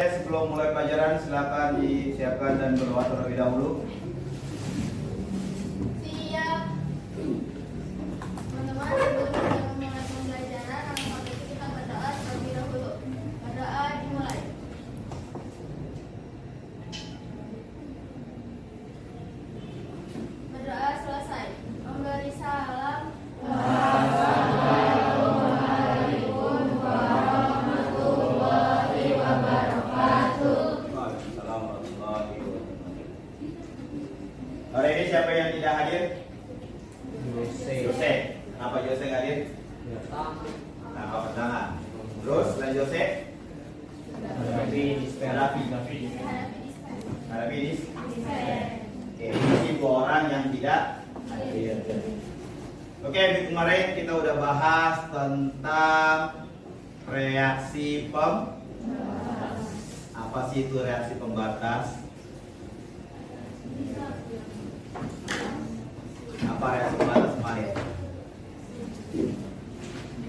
Sebelum mulai pelajaran, silakan disiapkan dan berdoa terlebih dahulu. Siap. Teman-teman, sebelum kita memulai pembelajaran, kita berdoa terlebih dahulu. Berdoa dimulai. Berdoa selesai. Memberi salam. Hari ini siapa yang tidak hadir? Jose. Kenapa Jose nggak hadir? Nah, angkat tangan. Terus selain Jose? Hanafi. Oke, ini dua orang yang tidak hadir. Oke, minggu kemarin kita udah bahas tentang reaksi pembatas. Apa sih itu reaksi pembatas? Apa reaksi pembatas kemarin?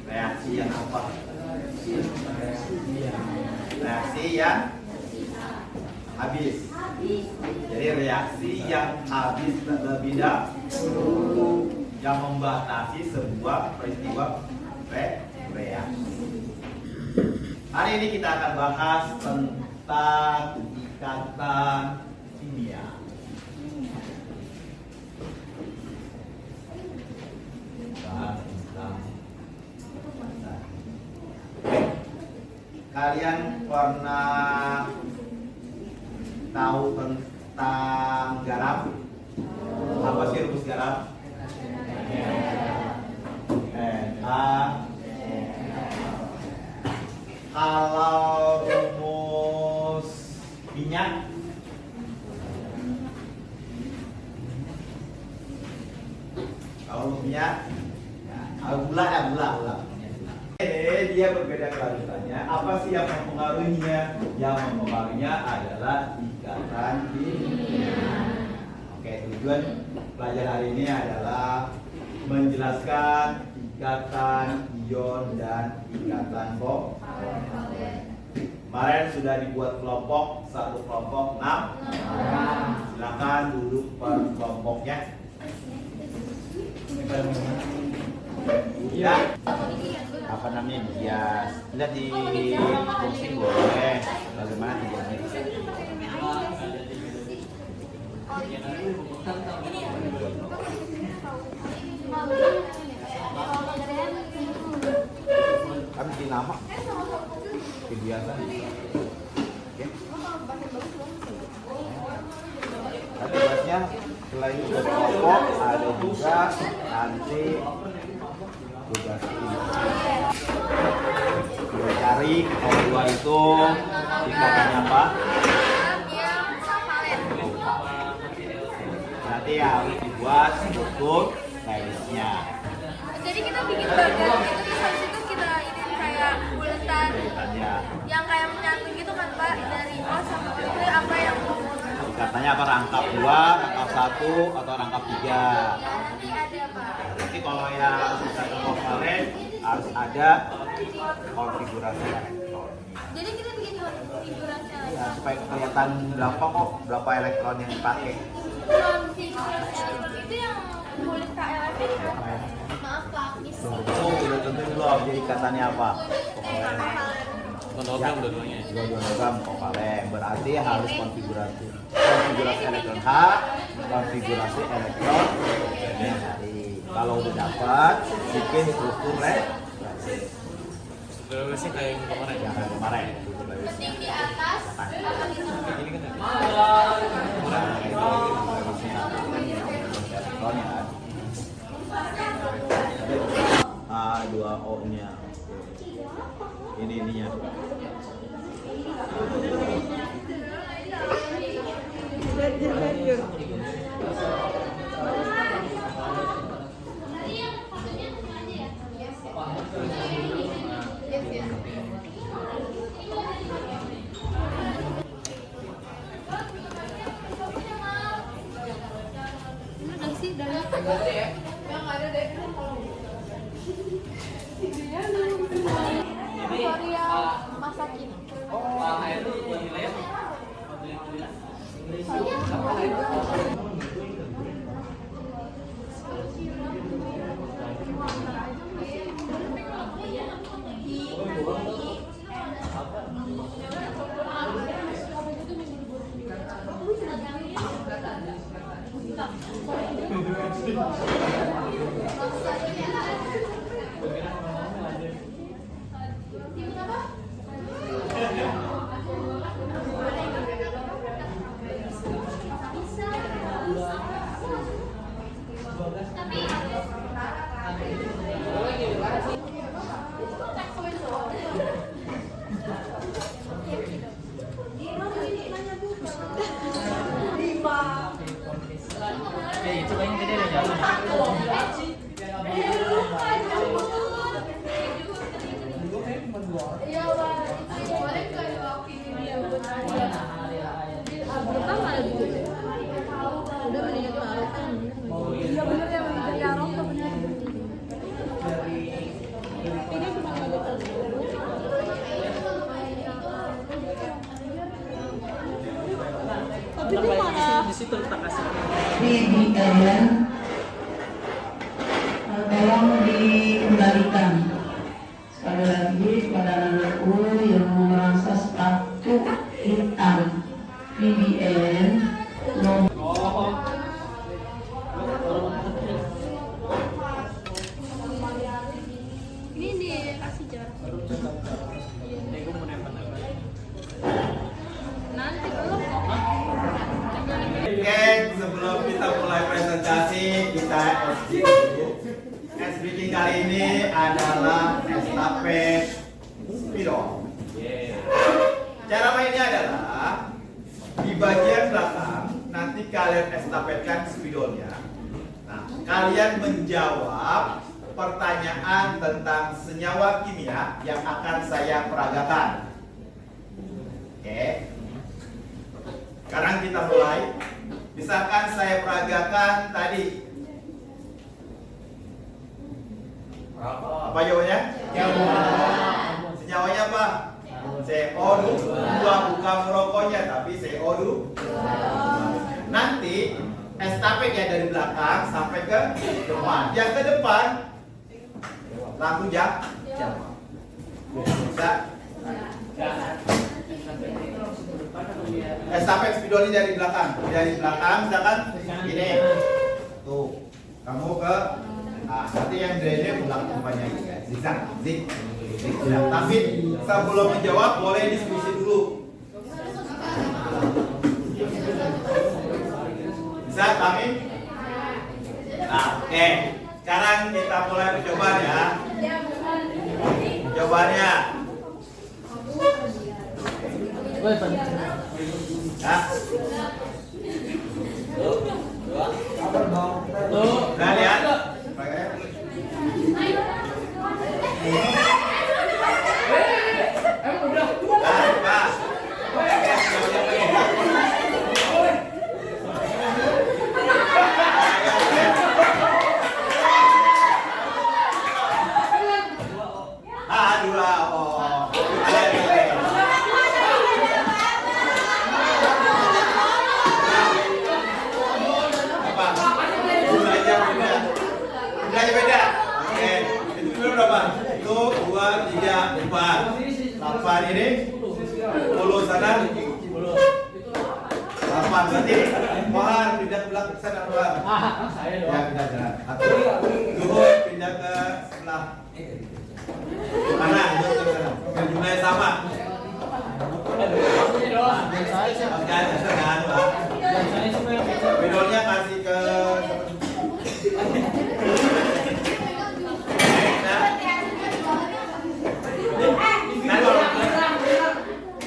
Reaksi yang apa? Reaksi yang habis. Jadi reaksi yang habis terlebih dahulu yang membatasi sebuah peristiwa reaksi. Hari ini kita akan bahas tentang ikatan kimia. Kalian pernah tahu tentang garam? Apa sih rumus garam? Kalau rumus minyak? Kalau rumus minyak? Gula. Dia berbeda kelanjutannya. Apa sih yang mempengaruhinya? Yang mempengaruhinya adalah ikatan kimia. Oke, tujuan pelajaran hari ini adalah menjelaskan ikatan ion dan ikatan kovalent. Kemarin sudah dibuat kelompok, satu kelompok 6. Silakan duduk per kelompoknya. Ya. Apa namanya, bias lihat di boxing boleh, bagaimana tujuannya? Kan bikin nama kebiasaan. Oke, tapi tugasnya selain tugas kelompok ada juga nanti tugas ini. Kita cari kedua itu ikatannya apa? Nanti harus dibuat struktur garisnya. Jadi kita bikin bagan gitu, terus habis itu kita ini kayak buletan yang kayak menyatu gitu kan Pak, dari O sampai O itu apa yang Katanya apa, rangkap 2, rangkap 1, atau rangkap 3? nanti ada Pak. Nanti kalau yang ikatan kovalen harus ada konfigurasi elektron. Jadi kita bikin konfigurasi Ya, elektron. supaya kelihatan berapa elektron yang dipakai. Konfigurasi elektron itu yang kulit KLF ini kan? Maaf Pak, Udah tentu belum, jadi ikatannya apa? Logam dua-duanya. Dua logam kovalen, berarti harus konfigurasi elektron H, konfigurasi elektron N. Kalau udah dapat, bikin struktur Strukturnya kayak yang kemarin. yang kemarin. penting di atas apa gitu? Ini kan ya? Elektronnya kan? A, 2O nya. Ini ininya. Korea masakin. coba yang gede deh jalan. Iya, Pak. Boleh nggak diwakilin dia buat saya? Kita nggak ada gitu. Udah mendingan taruh kan. Iya bener ya, mendingan taruh tuh bener. Ini cuma tapi dia malah Di situ kita kasih. PBN tolong dikembalikan sekali lagi pada anakku yang merasa sepatu hitam PBN nomor ini dikasih jarak. Nanti belum kok. Oke, sebelum kita mulai presentasi, kita SBT dulu. SBT kali ini adalah estafet spidol. Cara mainnya adalah di bagian belakang nanti kalian estafetkan spidolnya. Nah, kalian menjawab pertanyaan tentang senyawa kimia yang akan saya peragakan. Oke. Sekarang kita mulai. Misalkan saya peragakan tadi. Apa jawabannya? Senyawanya apa? CO2, bukan merokoknya, tapi CO2. Nanti estafet ya dari belakang sampai ke depan. Yang ke depan langsung jawab. Bisa? Estafet spidol ini dari belakang. Dari belakang misalkan ini. Tuh. Kamu ke nanti yang drainnya ulang depannya zigzag, zigzag. Tapi sebelum menjawab boleh diskusi dulu. Bisa kami? Nah, oke. Sekarang kita mulai percobaan ya. Jawabannya. Ya. Udah lihat? Ini 10 sana 8 berarti mohon pindah ke belakang sana Tuhan. Ya pindah jalan. Atau Luhut pindah ke sebelah mana? Yang jumlahnya sama. Bedolnya kasih ke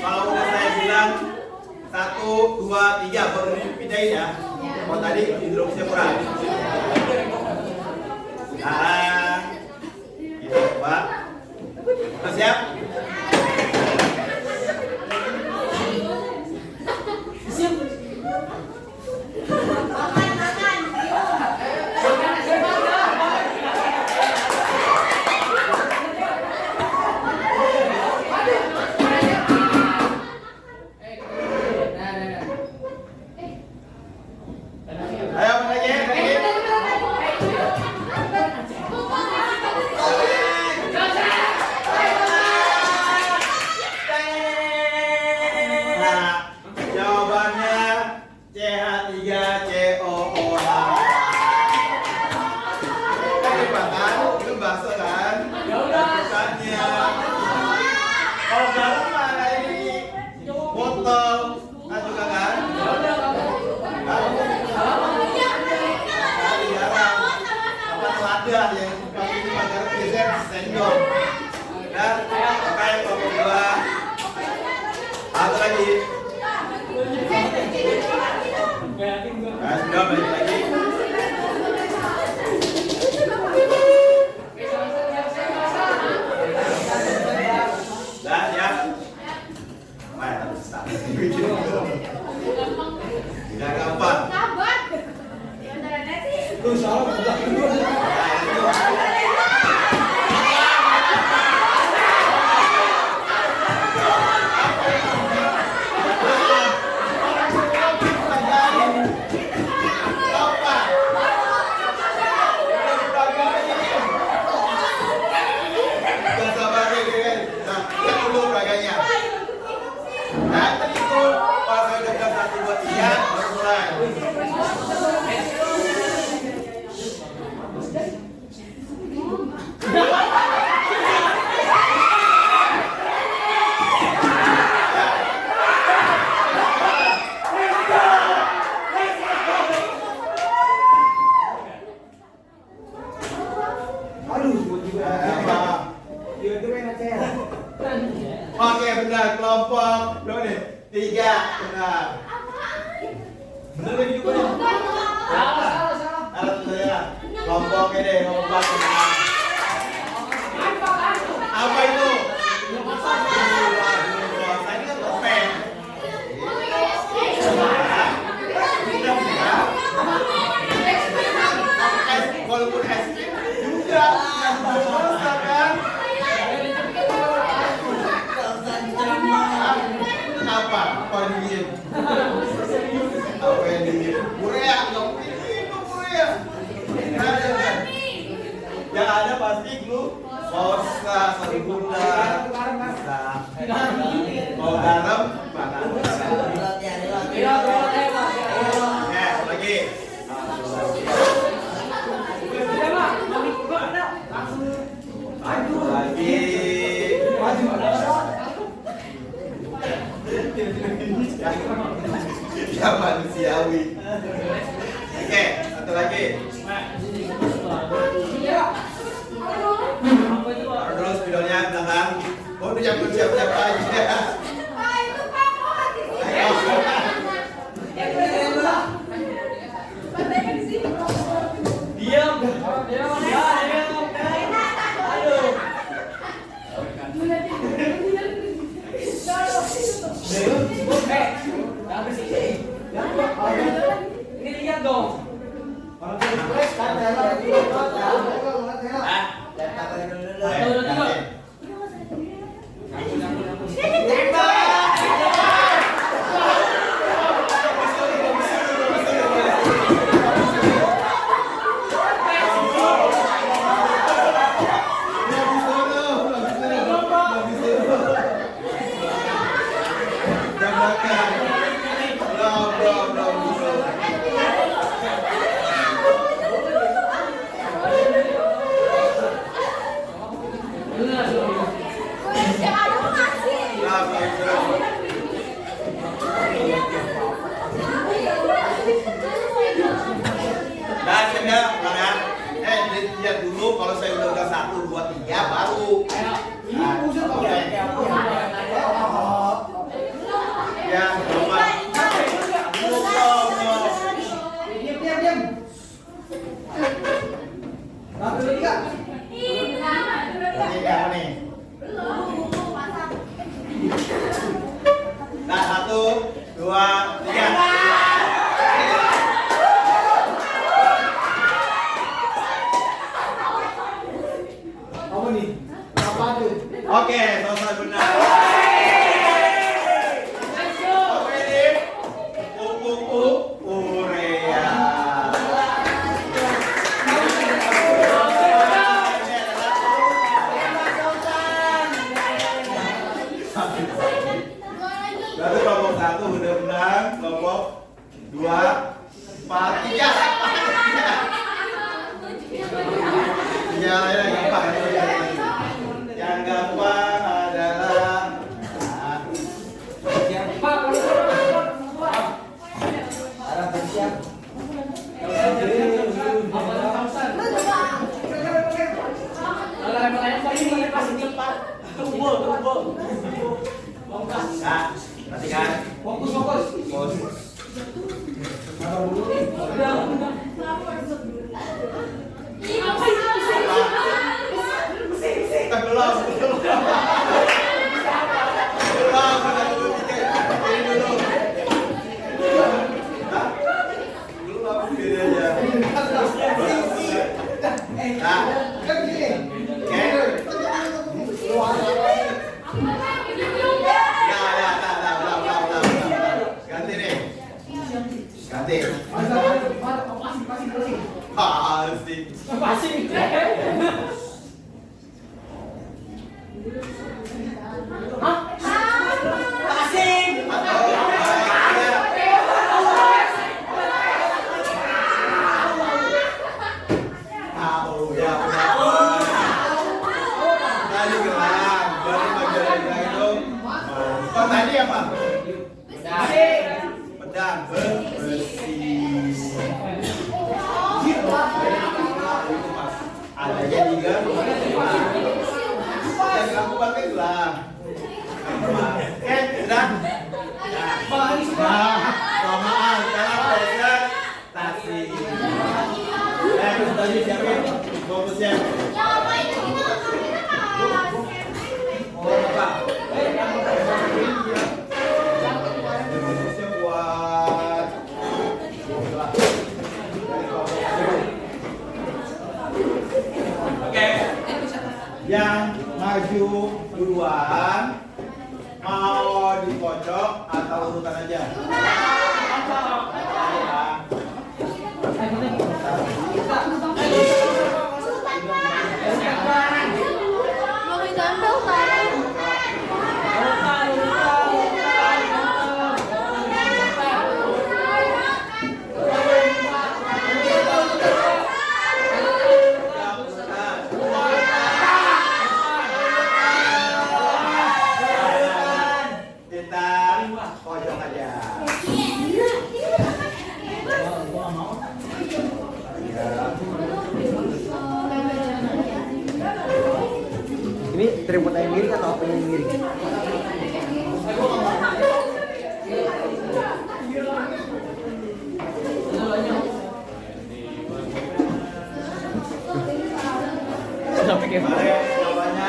kalau udah saya bilang 1, 2, 3 baru dipindahin ya. Oh tadi hidroksnya kurang. Sekarang kita coba. Udah siap? botol, kan juga kan? Apa tuh ada yang pakai itu pakai biasanya sendok. Dan pakai pakai dua. Satu lagi. Nah, sudah balik lagi. Dan ya. Main harus start. Tidak gampang. Itu salah udah kedua. Oke, benar. Kelompok berapa nih? 3, benar. Benar lagi juga nih. Salah saya. Kelompok ini, kelompok benar. Apa itu? Tadi kan topeng. Walaupun es krim juga dosa kan? Apa? Apa yang dingin? Apa yang dingin? Korea, nggak mungkin minum Korea. Ada kan? Yang ada pasti glukosa, satu gula, mau garam, panas. Ya, lagi. Lagi. Ya manusiawi. Oke, satu lagi. Terus videonya belakang. Oh, udah siap-siap aja. Diam. Ini lihat dong. Lihat dulu kalau saya udah 1, 2, 3 baru. Ya, coba. Diam. Tiga nih. Nah, 1, 2, 3. Oke, selesai benar. Oke nih, urea. Berarti kelompok 1 udah menang, kelompok 2, 4, 3. Ya, gampang. Yang gampang adalah Nah, perhatikan. Fokus. Belum. Tadi apa? Pedang besi. Adanya tiga. Yang kamu pakai gelang. Oke, sudah. Samaan. Sekarang presentasi. Presentasi siapin. Fokusnya. Yang maju duluan mau di pojok atau urutan aja? Mau ditempel kan? Pojok aja. Ini tripod yang miring atau apa yang miring? Sampai kayak Jawabannya.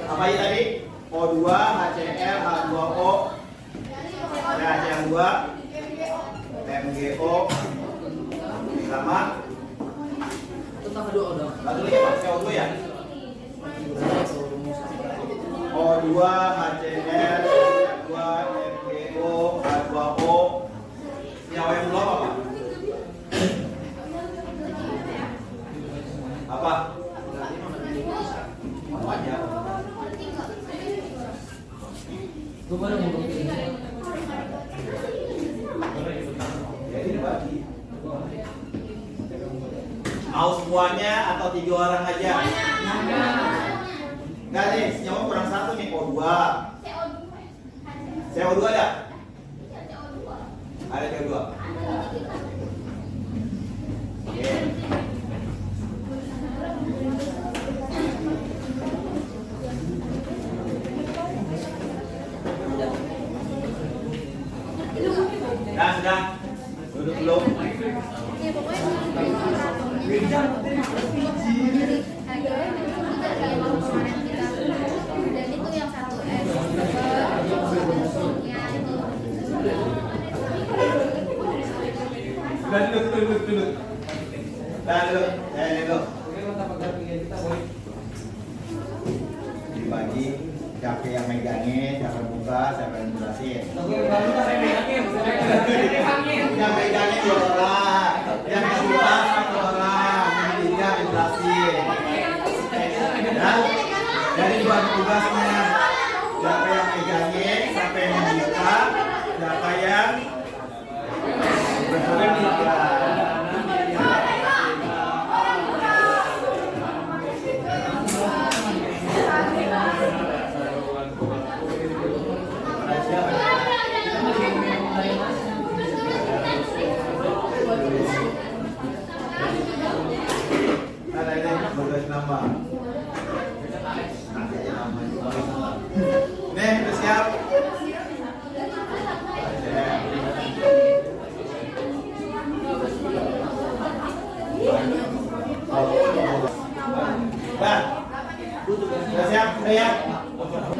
Apa ini tadi? O2, HCl, H2O, HCl2, MgO, sama satu lagi apa? CO2 ya? O2, HCl, H2, MgO, H2O, senyawa yang belum apa? Apa? Apa aja? Mau semuanya atau 3 orang aja? Enggak nih, senyawa kurang 1 nih, O2. CO2 ada? Ada CO2. Oke. Sudah. Duduk dulu. Ya pokoknya dan itu yang satu S ya itu Duduk. Dibagi Siapa yang megangin, siapa yang buka, siapa yang jelasin. Yang megangin 2 orang, yang buka 1 orang, yang ketiga yang jelasin. Ya, jadi buat tugasnya. Siapa yang megangin, siapa yang buka, siapa yang Nih, udah siap? Nah, udah siap? Udah ya?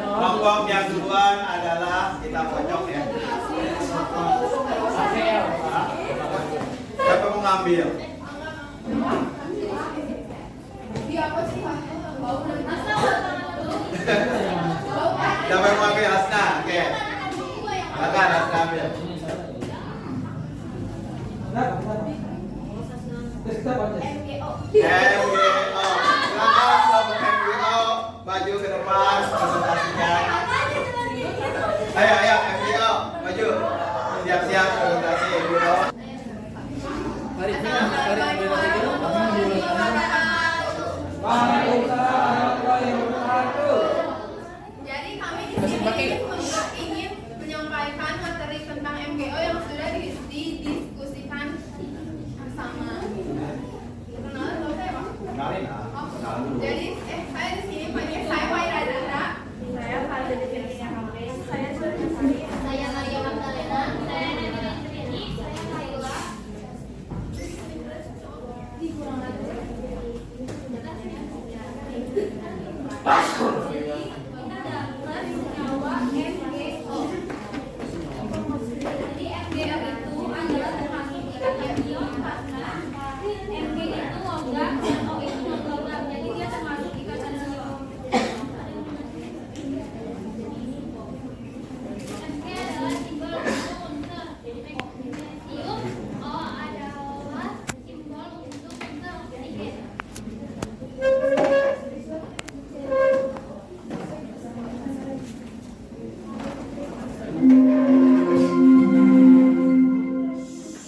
Kelompok yang duluan adalah kita pojok ya. Siapa mau ngambil? Siapa yang mau ambil? Hasna, oke. Silakan Hasna ambil. MGO. Silakan kelompok MGO maju ke depan presentasinya. Ayo MGO maju. Siap-siap presentasi MGO. Jadi kami di sini ingin menyampaikan materi tentang MGO yang sudah didiskusikan bersama. Kenalan dong saya, Pak. Kenalin ah. Kenalan dulu. Jadi saya di sini panggil saya Waira Zahra. Saya Farida Devinia Kamil. Saya Surya Sari. Saya Maria Magdalena. Saya Nabila Trini. Saya Kayla. Kurang lagi.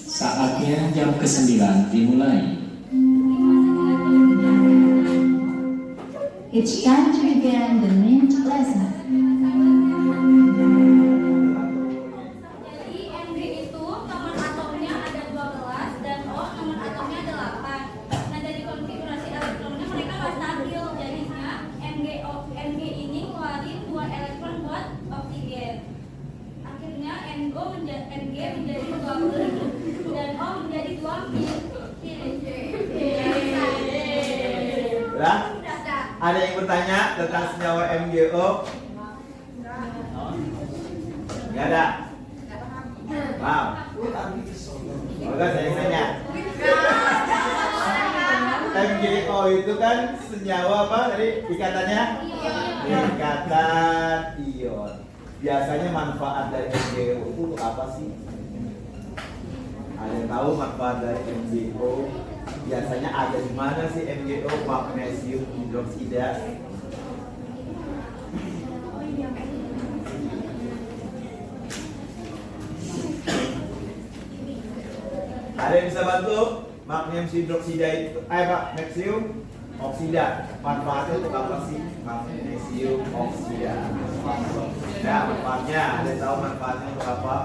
Saatnya jam ke-9 dimulai. It's time to begin the main lesson. Jadi MG itu nomor atomnya ada 12 dan O nomor atomnya ada 8. Nah dari konfigurasi elektronnya mereka nggak stabil, jadinya MG ini ngeluarin 2 elektron buat oksigen. Akhirnya MG menjadi 20 dan O menjadi 2 Udah? Ada yang bertanya tentang senyawa MgO? Nggak ada? Wow. Oke, saya tanya. MgO itu kan senyawa apa tadi ikatannya? Ikatan ion. Biasanya manfaat dari MgO itu apa sih? Ada yang tahu manfaat dari MgO? Biasanya ada di mana sih MgO, magnesium hidroksida? Ada yang bisa bantu? Magnesium hidroksida itu, magnesium oksida. Manfaatnya untuk apa sih? Magnesium oksida. Ya, manfaatnya. Ada yang tahu manfaatnya untuk apa?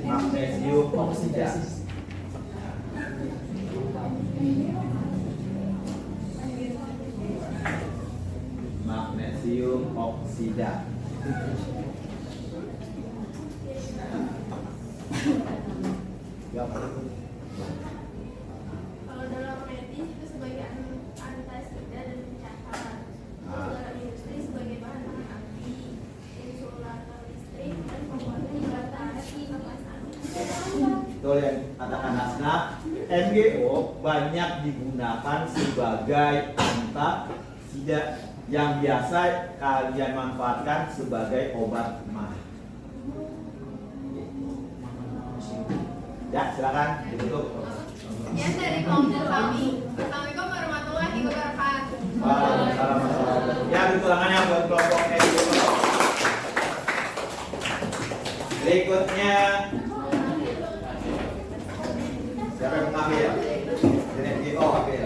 Magnesium oksida. Magnesium oksida. Ya, Kalau dalam medis itu sebagai antasida dan pencakaran. Kalau dalam industri sebagai bahan api, insulator listrik dan pembuatan batasi kemasan. Betul yang katakan Hasna, MgO banyak digunakan sebagai tidak yang biasa kalian manfaatkan sebagai obat mah. Ya, silakan ditutup. Yang dari kelompok kami. Assalamualaikum warahmatullahi wabarakatuh. Waalaikumsalam. Ya, tulangannya buat kelompok EDO. Berikutnya siapa yang mengambil? Jadi ambil.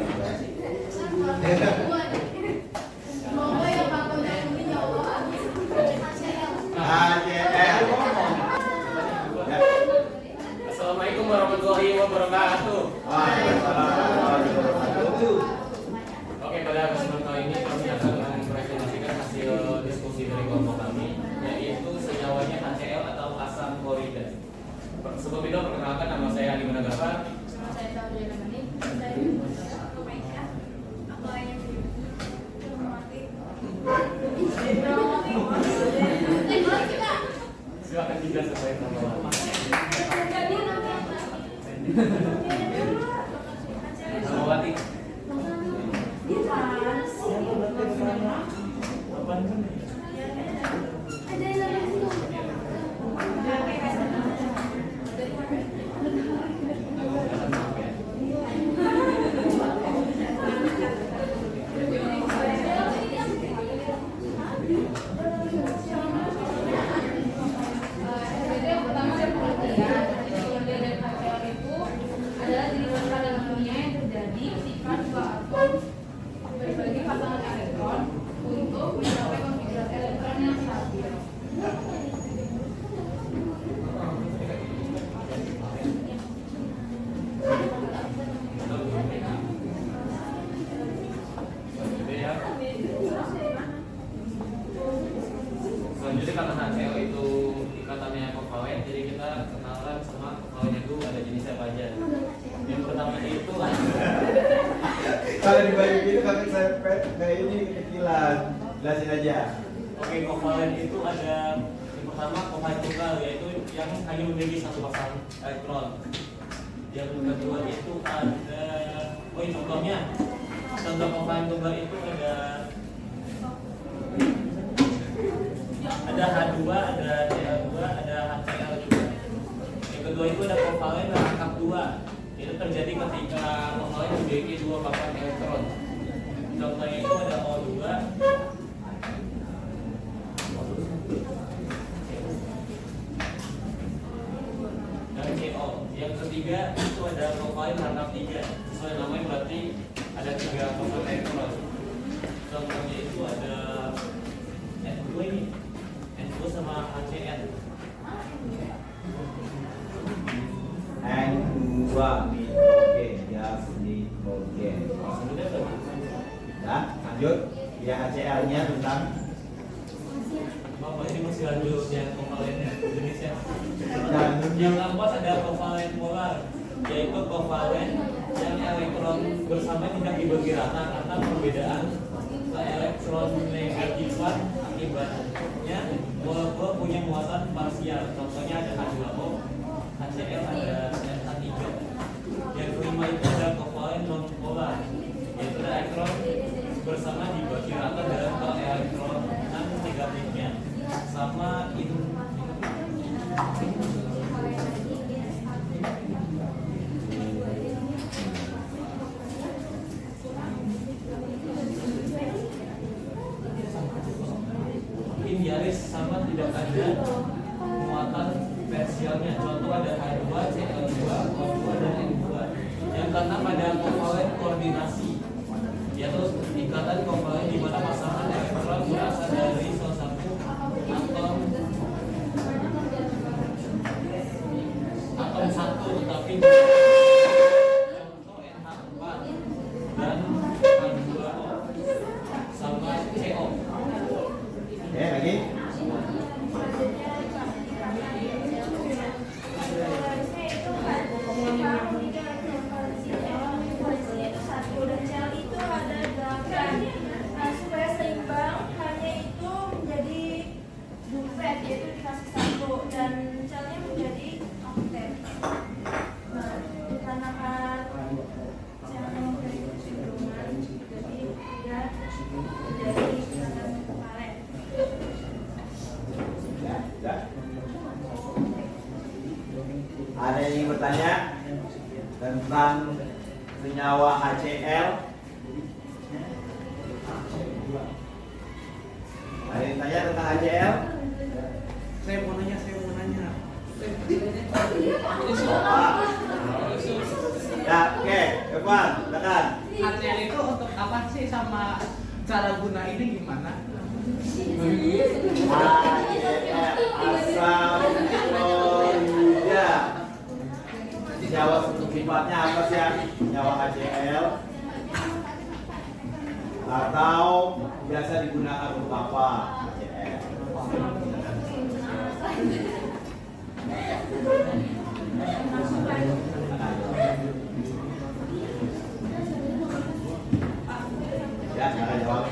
Semoga yang bangun dan menjawab. AJL. Ya. Assalamualaikum warahmatullahi wabarakatuh. Waalaikumsalam warahmatullahi wabarakatuh. Oke, pada kesempatan kali ini kami akan mempresentasikan hasil diskusi dari kelompok kami, yaitu senyawanya HCl atau asam klorida. Sebelum itu perkenalkan, nama saya Adi Managapa. Saya tahu dia namanya. Aku Maisha. Aku ayah. Silakan juga sesuai nama. Samawati. Yang pertama dari penelitian, klorida dan HCl itu adalah jenis padanan kimia yang terjadi ketika dua atom berbagi pasangan elektron untuk mencapai konfigurasi elektron yang stabil. Selanjutnya karena HCl itu ikatannya kovalen, jadi kita kenalan sama kovalen itu ada jenisnya apa aja. Yang pertama itu Kalau dibagi gitu kami sepet kayak ini kecilan. Jelasin aja. oke, kovalen itu ada yang pertama kovalen tunggal, yaitu yang hanya memiliki satu pasang elektron. Yang kedua itu ada, oh ini contohnya, contoh kovalen tunggal itu ada H2, ada Cl2, ada HCl juga. Yang kedua itu ada kovalen rangkap 2. Itu terjadi ketika kovalen memiliki dua papan elektron. Contohnya itu ada O2 dan CO. Yang ketiga itu ada kovalen rangkap 3. Sesuai namanya berarti ada 3 papan elektron. Contohnya itu ada N2 ini, N2 sama HCl. N2 nitrogen, gas nitrogen. Sebenarnya ada Ya, lanjut. Ya, HCl-nya tentang Bapak ini masih lanjut yang kovalennya jenisnya. dan Yang keempat ada kovalen polar, yaitu kovalen yang elektron bersama tidak dibagi rata karena perbedaan elektron negatifan, akibatnya molekul punya muatan parsial. Contohnya ada H2O, HCl, ada NH3. Yang kelima itu ada kovalen non polar, yaitu ada elektron bersama dibagi rata dalam elektronan negatifnya sama itu. Mungkin nyaris sama tidak ada muatan parsialnya. Contoh ada H2, Cl2, O2 dan N2. Yang keenam ada kovalen koordinasi, yaitu ikatan kovalen di mana pasangan elektron berasal dari salah satu atom satu, tetapi contoh NH4 dan H2O sama CO. lagi. Supaya seimbang senyawa HCl. Ada yang tanya tentang HCl? Saya mau nanya. Ya, oke, Evan, silakan. HCl itu untuk apa sih, sama cara guna ini gimana? HCl, asam klorida. Senyawa sifatnya apa sih ya? Senyawa HCl atau biasa digunakan untuk apa? HCl. Ya, silakan jawab.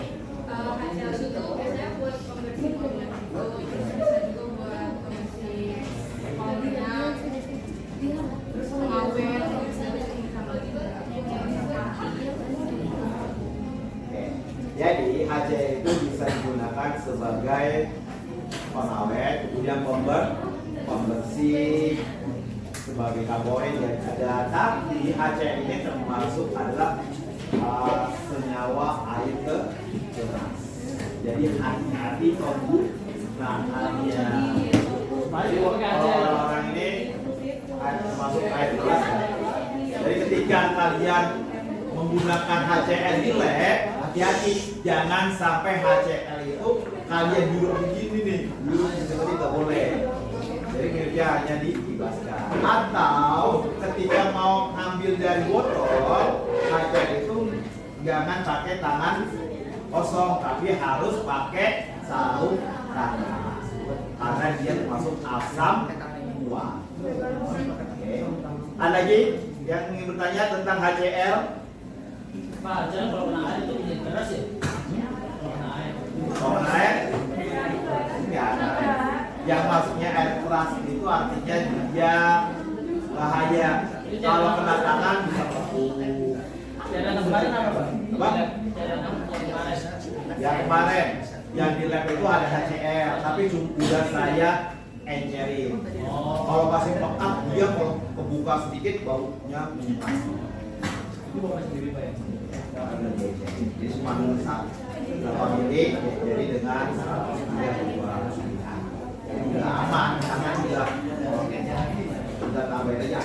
HCl itu biasanya buat pembersih kulit, bisa juga buat pembersih minyak, terus pengawet, Jadi HCl itu bisa digunakan sebagai pengawet, kemudian pembersih, sebagai karbohid yang ada. Tapi HCl ini termasuk adalah senyawa air keras. Jadi hati-hati penggunaannya. Jadi orang-orang ini termasuk air keras. Jadi ketika kalian menggunakan HCl di lab, hati-hati, jangan sampai HCl itu kalian duduk begini nih, duduk seperti itu boleh. Jadi kinerja hanya dibebaskan. Atau ketika mau ambil dari botol, HCl itu jangan pakai tangan kosong, tapi harus pakai sarung tangan karena dia termasuk asam kuat. Oke. Ada lagi yang ingin bertanya tentang HCl? Pak, jangan kalau kena air itu menjadi keras ya? Kalau kena air. Kalau kena air? Enggak. Yang masuknya air keras itu artinya dia bahaya. Kalau kena tangan bisa beku. Cadangan kemarin apa, Pak? Apa? Cadangan kemarin. Yang kemarin yang di lab itu ada HCl, tapi sudah saya encerin. Kalau masih pekat dia kalau kebuka sedikit baunya menyengat. Itu bapak sendiri, Pak ya? Jadi cuma satu pemilik jadi dengan dia dua udah aman karena sudah tambahin aja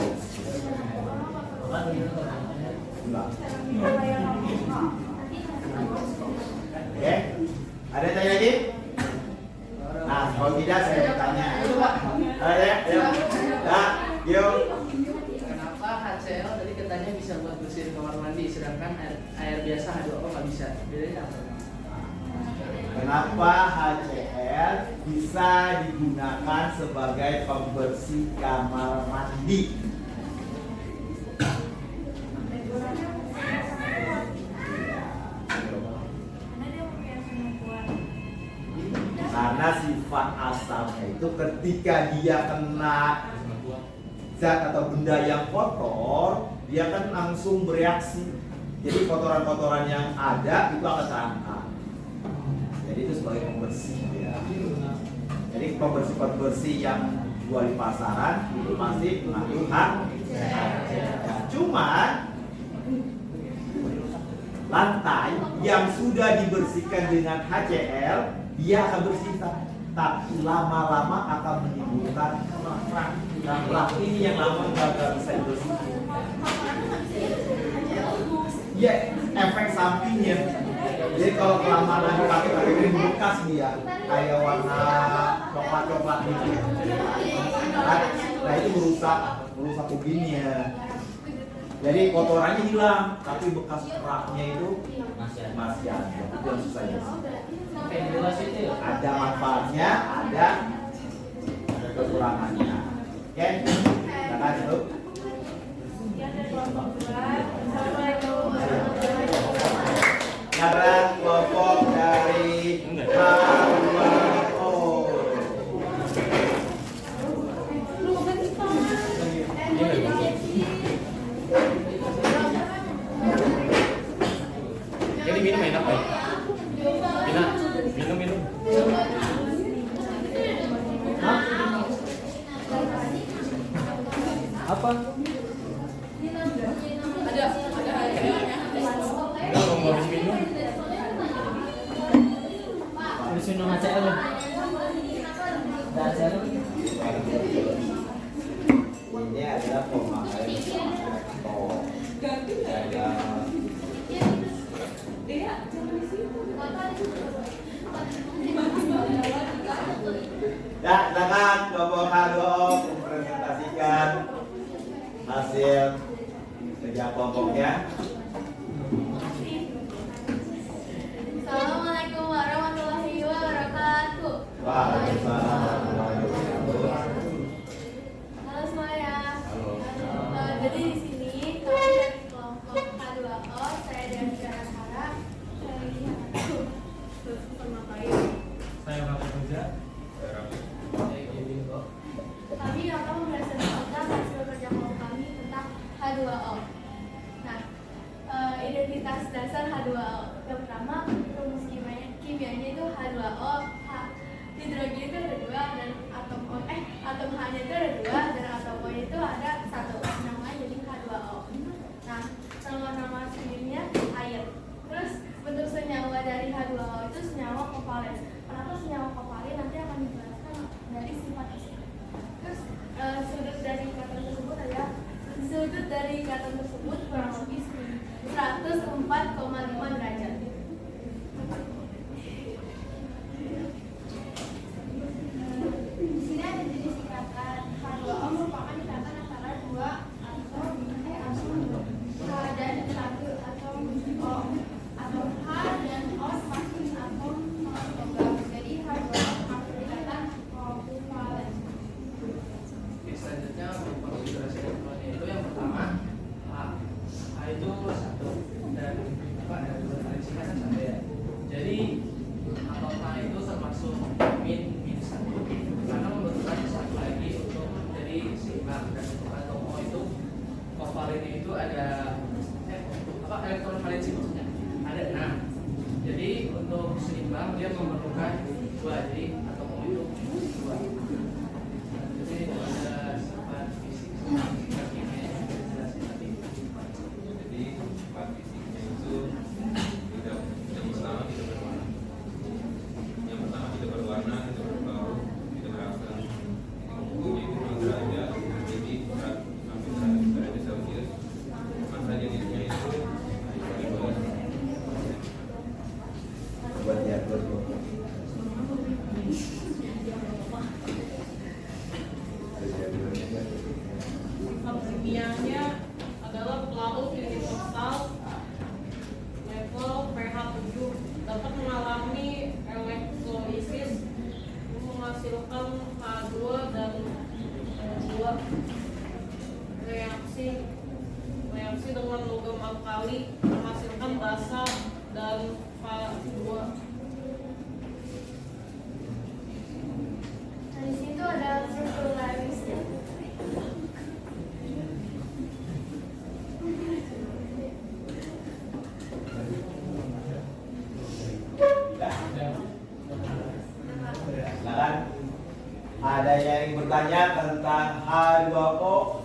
enggak. Oke, ada yang tanya lagi? Nah, kalau tidak saya bertanya. Ada ya? Nah, yuk. Kenapa HCl tadi katanya bisa buat bersihin kamar mandi, sedangkan air biasa H2O nggak bisa? Bedanya apa? Kenapa HCl bisa digunakan sebagai pembersih kamar mandi? Karena sifat asamnya itu ketika dia kena zat atau benda yang kotor, dia kan langsung bereaksi. Jadi kotoran-kotoran yang ada itu akan terangkat. Jadi itu sebagai pembersih ya. Jadi pembersih yang jual di pasaran itu pasti mengandung cuman lantai yang sudah dibersihkan dengan HCl dia akan bersih, tapi lama-lama akan menimbulkan rak ini yang lama nggak bisa dibersihkan. Ya, efek sampingnya. Jadi kalau kelamaan dipakai ini bekas dia kayak warna coklat gitu. Nah itu merusak begininya. Jadi kotorannya hilang, tapi bekas keraknya itu masih ada. Itu yang susah ya. Kayak jelas itu ya? Ada manfaatnya, ada kekurangannya. Oke, silakan dulu. Sekarang kelompok dari H2O. Jadi minum enak ya? Minum. Apa? ada minum HCL ya? Ada HCL? Ini adalah pemakai atau ada ya, silakan kelompok H2O mempresentasikan hasil kerja kelompoknya. Assalamualaikum warahmatullahi wabarakatuh. Waalaikumsalam warahmatullahi wabarakatuh. Halo semuanya. Halo. Jadi di sini kami dari kelompok H2O, saya dan Sarah. Terus sama kalian. Saya Bapak Kerja. Kami akan mempresentasikan hasil kerja kelompok kami tentang H2O. Nah, identitas dasar H2O. Yang pertama, rumus kimianya itu H2O. Hidrogen itu ada 2 dan atom H-nya itu ada 2 dan atom O-nya itu ada 1. Namanya jadi H2O. Nah, nama kimia air. Terus bentuk senyawa dari H2O itu senyawa kovalen. Kenapa senyawa kovalen nanti akan dijelaskan dari sifat fisika. Terus sudut dari ikatan tersebut kurang lebih 104,5 derajat. Di sini ada jenis ikatan. H2O merupakan ikatan antara dua atom H dan 1 atom O. Atom H dan O semakin atom tunggal. Jadi H2O masuk ikatan kovalen. Oke, selanjutnya untuk konfigurasi elektronnya itu yang pertama H itu 1 dan apa ada dua kali singkatan 1 ya. Jadi atom H itu termasuk minus 1 karena membutuhkan 1 lagi untuk menjadi seimbang, dan untuk atom O itu kovalennya itu ada apa elektron valensi maksudnya ada 6. Jadi untuk seimbang dia memerlukan 2, jadi atom O itu 2. Jadi itu ada sifat fisik sama sifat kimia yang sudah dijelasin tadi. Jadi sifat fisiknya itu yang pertama tidak berwarna. Yang pertama tidak berwarna, tidak berbau, tidak berasa. Suhunya itu 0 derajat, jadi sampai 100 derajat Celcius. Masa jenisnya itu Buat diatur Bu. Sifat kimianya adalah pelarut universal level pH 7, dapat mengalami elektrolisis menghasilkan H2 dan H2. Reaksi dengan logam alkali menghasilkan basa dan H2. Nah, di situ ada strukturalisnya. Silakan. Ada yang bertanya tentang H2O?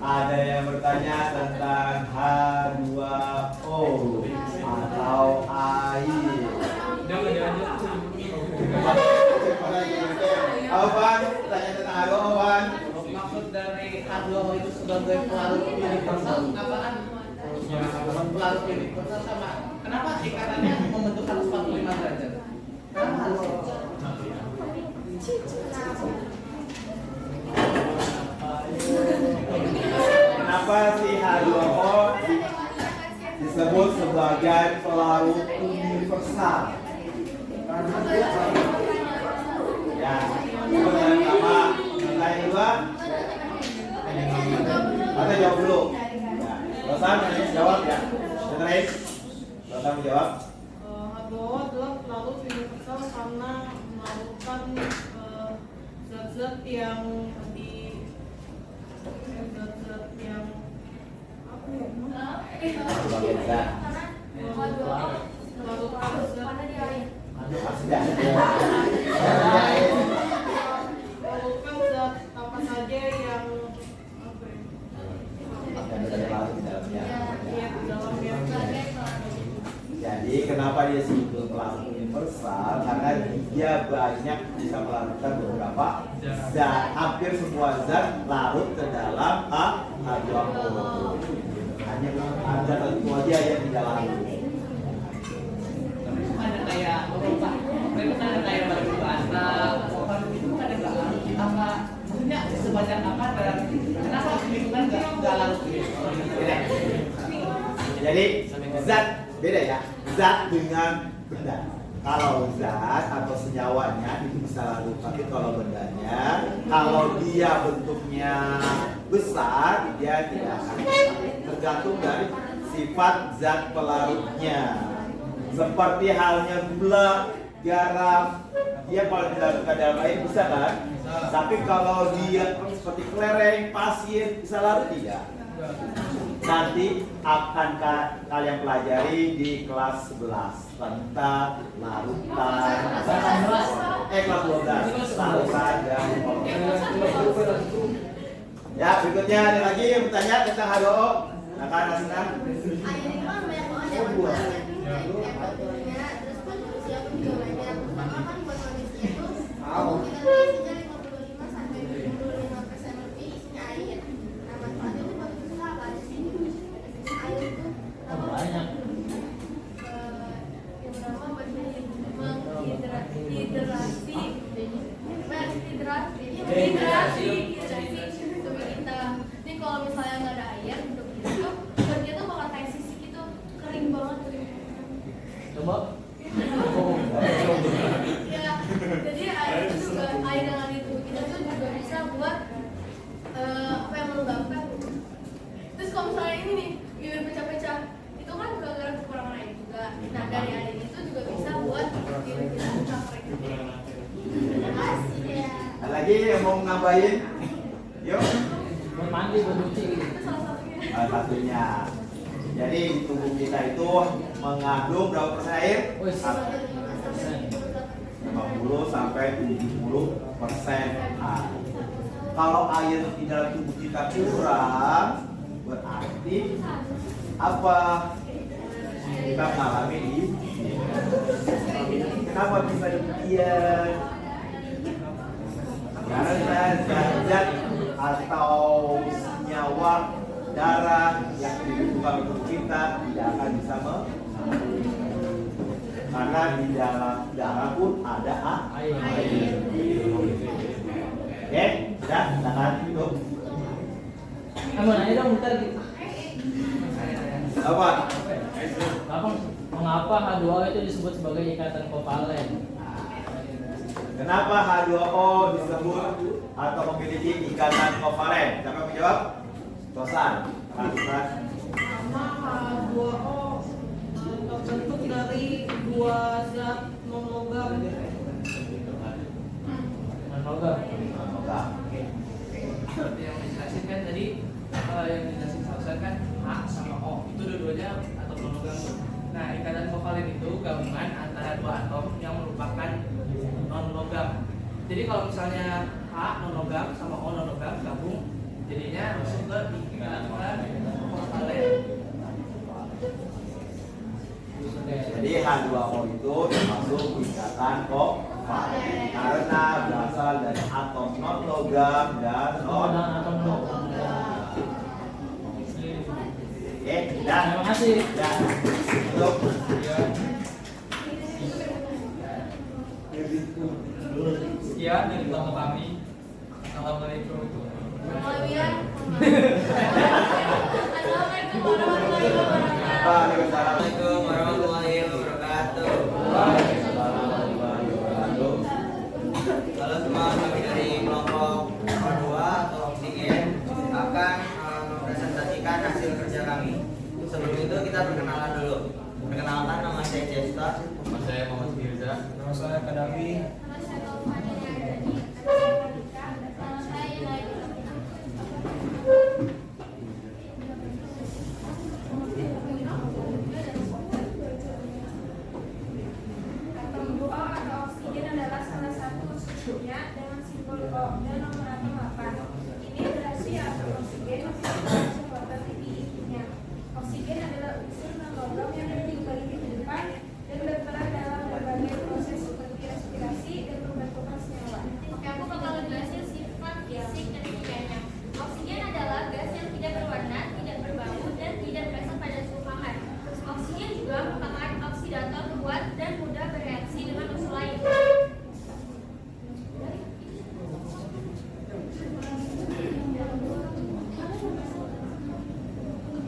Ada yang bertanya tentang H2O atau air? Awan, tanya tentang H2O, Awan. Maksud dari H2O itu sebagai pelarut universal apaan? Pelarut universal sama kenapa ikatannya membentuk 145 derajat? Kenapa harus itu? Kenapa si H2O disebut sebagai pelarut universal? Ya, itu yang pertama. Yang kedua, Anda jawab dulu. Ya, Rosan, jawab ya. Dengerin. Rosan menjawab. H2O adalah pelarut universal karena melakukan zat-zat yang apa ya? Sebagai zat. Karena di air. Sudah. Melakukan zat apa saja yang apa ya? Ada pelarut di dalamnya. Iya, di dalamnya. Sebagai pelarut. dia single plasma universal? Karena dia banyak bisa melarutkan beberapa zat. Hampir semua zat larut ke dalam H2O. Hanya ada tentu aja yang tidak larut. Ada kayak berubah, kan ada kayak berubah kalau itu kan ada nggak larut apa? Maksudnya sebanyak apa dan kenapa itu kan nggak larut gitu? Jadi zat beda ya, zat dengan benda. Kalau zat atau senyawanya itu bisa larut, tapi kalau bendanya, kalau dia bentuknya besar, dia tidak akan larut. Tergantung dari sifat zat pelarutnya. Seperti halnya gula, garam, dia kalau dilarutkan dalam air bisa kan? Tapi kalau dia seperti kelereng, pasir, bisa larut tidak? Nanti akan kalian pelajari di kelas 11 tentang larutan. Kelas 12 larutan dan ya, berikutnya ada lagi yang bertanya tentang H2O. Nah, kan Rasina? Ini kalau misalnya nggak ada air untuk itu, dia tuh bakal kayak sisik itu, kering banget. Coba. Ya, jadi air itu juga, air yang ada di tubuh kita tuh juga bisa buat apa yang melembabkan. Terus kalau misalnya ini nih, bibir pecah-pecah, itu kan gara-gara kekurangan air juga. Nah, dari air itu juga bisa buat bibir kita pecah kering. Terima kasih ya. Ada lagi yang mau nambahin? Yuk. Buat mandi, buat cuci. Itu salah satunya. Salah satunya. Jadi di tubuh kita itu mengandung berapa persen air? 50 sampai 70% air. Kalau air di dalam tubuh kita kurang, berarti apa? Kita mengalami ini. Kenapa bisa demikian? Karena zat atau senyawa darah yang dibutuhkan untuk kita tidak akan bisa karena di dalam darah pun ada air. Oke, sudah, silakan tutup. Kamu nanya dong, bentar gitu. Apa? Mengapa H2O itu disebut sebagai ikatan kovalen? Kenapa H2O disebut atau memiliki ikatan kovalen? Siapa yang menjawab? Tosan. Nama H2O terbentuk dari dua zat non-logam. Non-logam. Seperti yang dijelasin kan tadi, yang dijelasin Sausan kan H sama O itu dua-duanya atom non-logam. Nah, ikatan kovalen itu gabungan antara dua atom yang merupakan non-logam. Jadi kalau misalnya H non-logam sama O non-logam gabung, jadinya masuk ke ikatan kovalen. Jadi H2O itu termasuk ikatan kovalen karena berasal dari atom non-logam dan non-logam. Oke, dan Terima kasih. dan untuk Sekian dari kelompok kami. Assalamualaikum. Assalamualaikum warahmatullahi wabarakatuh. Waalaikumsalam warahmatullahi wabarakatuh. Halo semua, kami dari kelompok kedua atau oksigen akan mempresentasikan hasil kerja kami. Sebelum itu kita perkenalan dulu. Perkenalkan, nama saya Cesta. Nama saya Muhammad Mirza. Nama saya Kadawi. Atom 2O atau oksigen adalah salah satu strukturnya dengan simbol O dan nomor atom 8. Ini berarti atom oksigen memiliki kekuatan tinggi intinya. Oksigen adalah unsur non-logam yang penting bagi kehidupan dan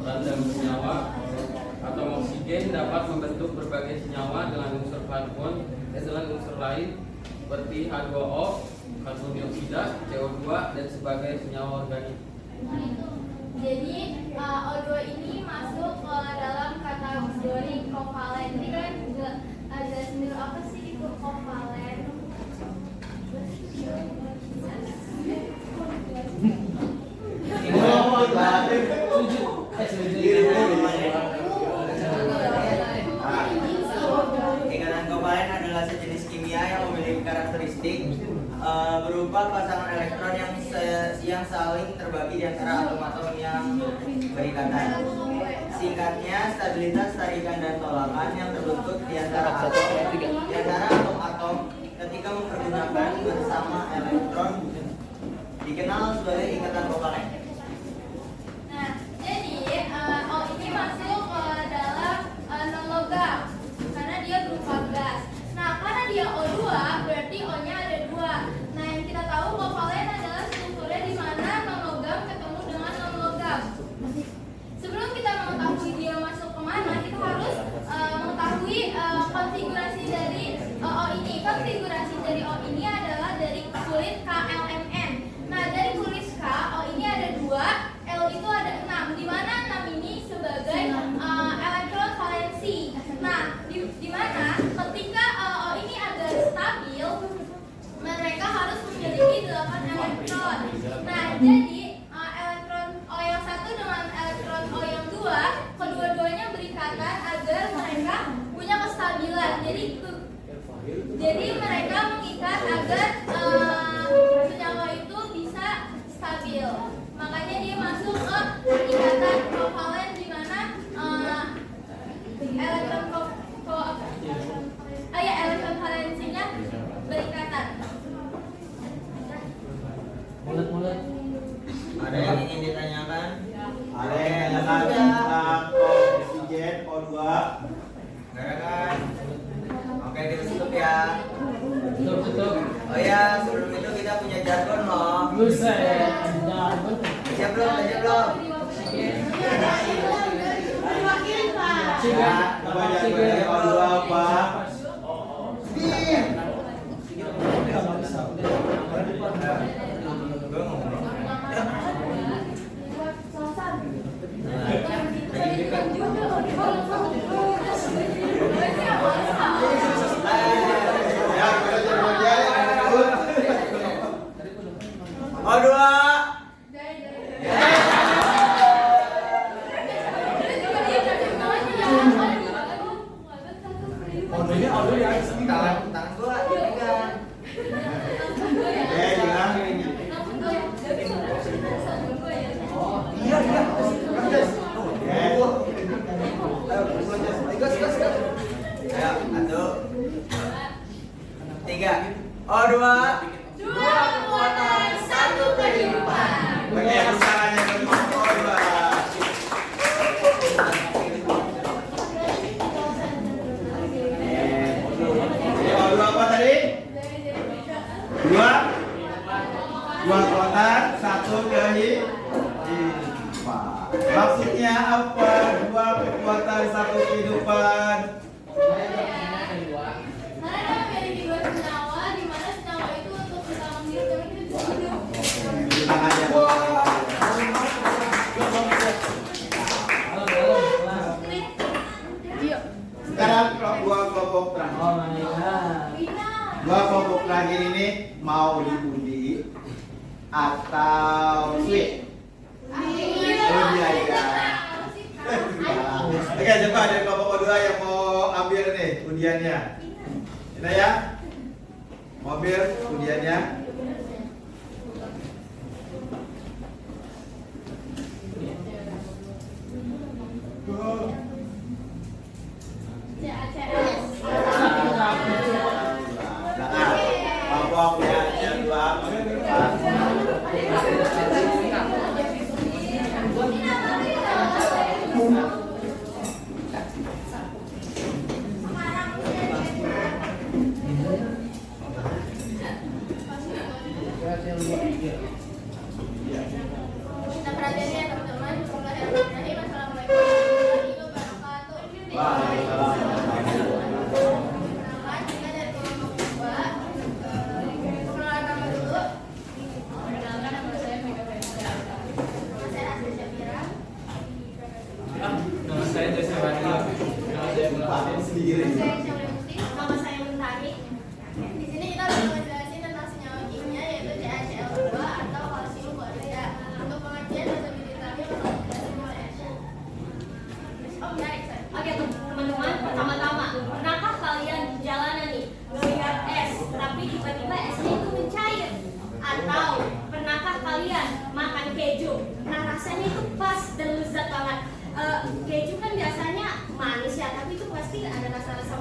Random senyawa atau oksigen dapat membentuk berbagai senyawa dengan unsur karbon dengan unsur lain seperti H2O, karbon dioksida, CO2 dan sebagai senyawa organik. Jadi O2 ini masuk ke dalam kategori kovalen. Ini kan juga ada sendiri apa sih itu kovalen? Ikatan kovalen adalah sejenis kimia yang memiliki karakteristik berupa pasangan elektron yang saling terbagi di antara atom-atom yang berikatan. Singkatnya, stabilitas tarikan dan tolakan yang terbentuk di antara atom-atom ketika mempergunakan bersama elektron dikenal sebagai ikatan kovalen. Nah, jadi O ini masuk ke dalam non-logam karena dia berupa gas. Nah, karena dia O2 berarti O-nya ada 2. Nah, yang kita tahu kovalen adalah strukturnya di mana non-logam ketemu dengan non-logam. Sebelum kita mengetahui dia masuk kemana, kita harus mengetahui konfigurasi dari O ini. Konfigurasi dari O ini adalah dari kulit KLMN. Nah, dari kulit K, O ini ada 2, L itu ada 6. Di mana 6 ini sebagai elektron valensi. Nah, di mana ketika O ini agak stabil, mereka harus memiliki 8 elektron. Nah, jadi elektron O yang 1 dengan elektron O yang 2, kedua-duanya berikatan agar mereka punya kestabilan. Jadi mereka mengikat agar senyawa itu bisa stabil. Makanya dia masuk ke ikatan kovalen di mana elektron valensinya berikatan. Mulut-mulut. Ada yang ingin ditanyakan? Ada yang ditanyakan tentang oksigen O2? Enggak ada kan? Oke, kita tutup ya. Tutup. Oh ya, sebelum itu kita punya jargon loh. Buset, jargon. Siap belum? Siap belum? Ya, coba jargonnya O2 apa? O2. Tangan gua pegang. Ayo, 1, 2, 3. O2. 2 kekuatan, 1 kehidupan. Oke, tangannya bagi O2. O2 apa tadi? 2 kekuatan, 1 kehidupan. Maksudnya apa? 2 kekuatan, 1 kehidupan. Karena memiliki 2 senyawa, di mana senyawa itu untuk bisa menghidup itu hidup. Tangannya. Sekarang dua kelompok terakhir. Oh my god. Dua kelompok terakhir ini mau diundi atau sweet? Undi aja. Oke, coba ada kelompok kedua yang mau ambil nih undiannya. Ini ya. Mau ambil undiannya. Kelompok yang dua ke depan. Nama saya Mentari. Di sini kita akan menjelaskan tentang senyawa kimia yaitu CaCl2 atau kalsium klorida. Untuk pengertian dan lebih detailnya Oke teman-teman, pertama-tama, pernahkah kalian di jalanan nih melihat es, tapi tiba-tiba esnya itu mencair? Atau pernahkah kalian makan keju? Nah rasanya itu pas dan lezat banget. Keju kan biasanya manis ya, tapi itu pasti ada rasa-rasa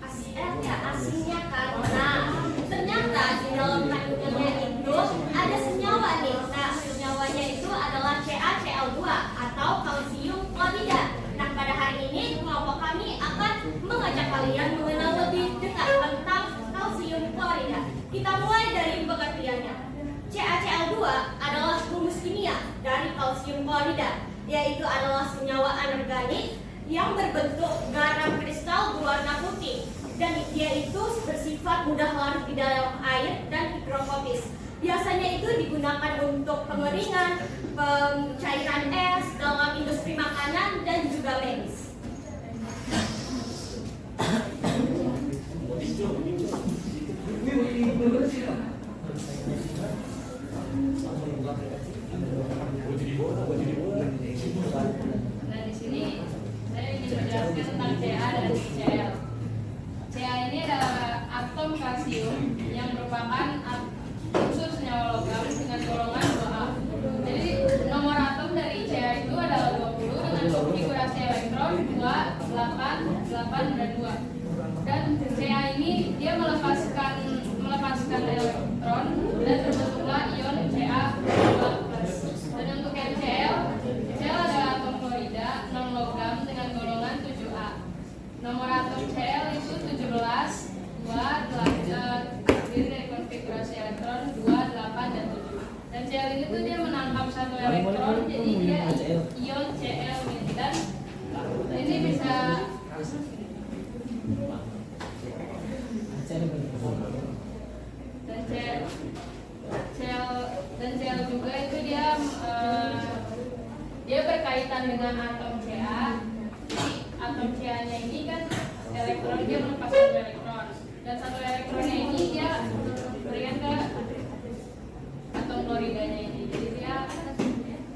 asinnya kan. Nah ternyata di dalam kandungannya itu ada senyawa nih. Nah senyawanya itu adalah CaCl2 atau kalsium klorida. Nah pada hari ini kelompok kami akan mengajak kalian mengenal lebih dekat tentang kalsium klorida. Kita mulai dari pengertiannya. CaCl2 adalah rumus kimia dari kalsium klorida, yaitu adalah senyawa anorganik yang berbentuk garam kristal berwarna putih, dan dia itu bersifat mudah larut di dalam air dan hidrofobis. Biasanya itu digunakan untuk pengeringan, pencairan es dalam industri makanan dan juga medis. Nah di sini saya ingin menjelaskan tentang Ca dan Cl. Ca ini adalah atom kalsium yang merupakan unsur senyawa logam dengan golongan 2A. Jadi nomor atom dari Ca itu adalah 20 dengan konfigurasi elektron 2, 8, 8 dan 2. Dan Ca ini dia melepaskan elektron dan terbentuklah ion Ca2+. Dan untuk Cl adalah atom klorida non logam dengan golongan 7A. Nomor atom Cl itu 17, 2, 8, terdiri dari konfigurasi elektron 2, 8 dan 7. Dan Cl ini tuh dia menangkap satu elektron, jadi dia ion Cl dan ini bisa dan Cl juga itu dia berkaitan dengan atom Ca. Jadi atom Ca-nya ini kan elektron, dia melepas satu elektron, dan satu elektronnya ini dia berikan ke atom kloridanya ini. Jadi dia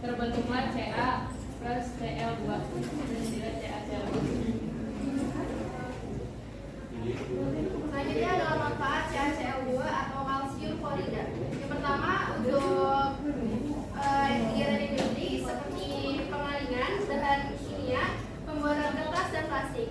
terbentuklah Ca plus Cl2 dan tidak CaCl2. Selanjutnya adalah manfaat CaCl2 atau kalsium klorida. Yang pertama untuk kegiatan industri seperti pengalingan bahan kimia, pembuatan kertas dan plastik.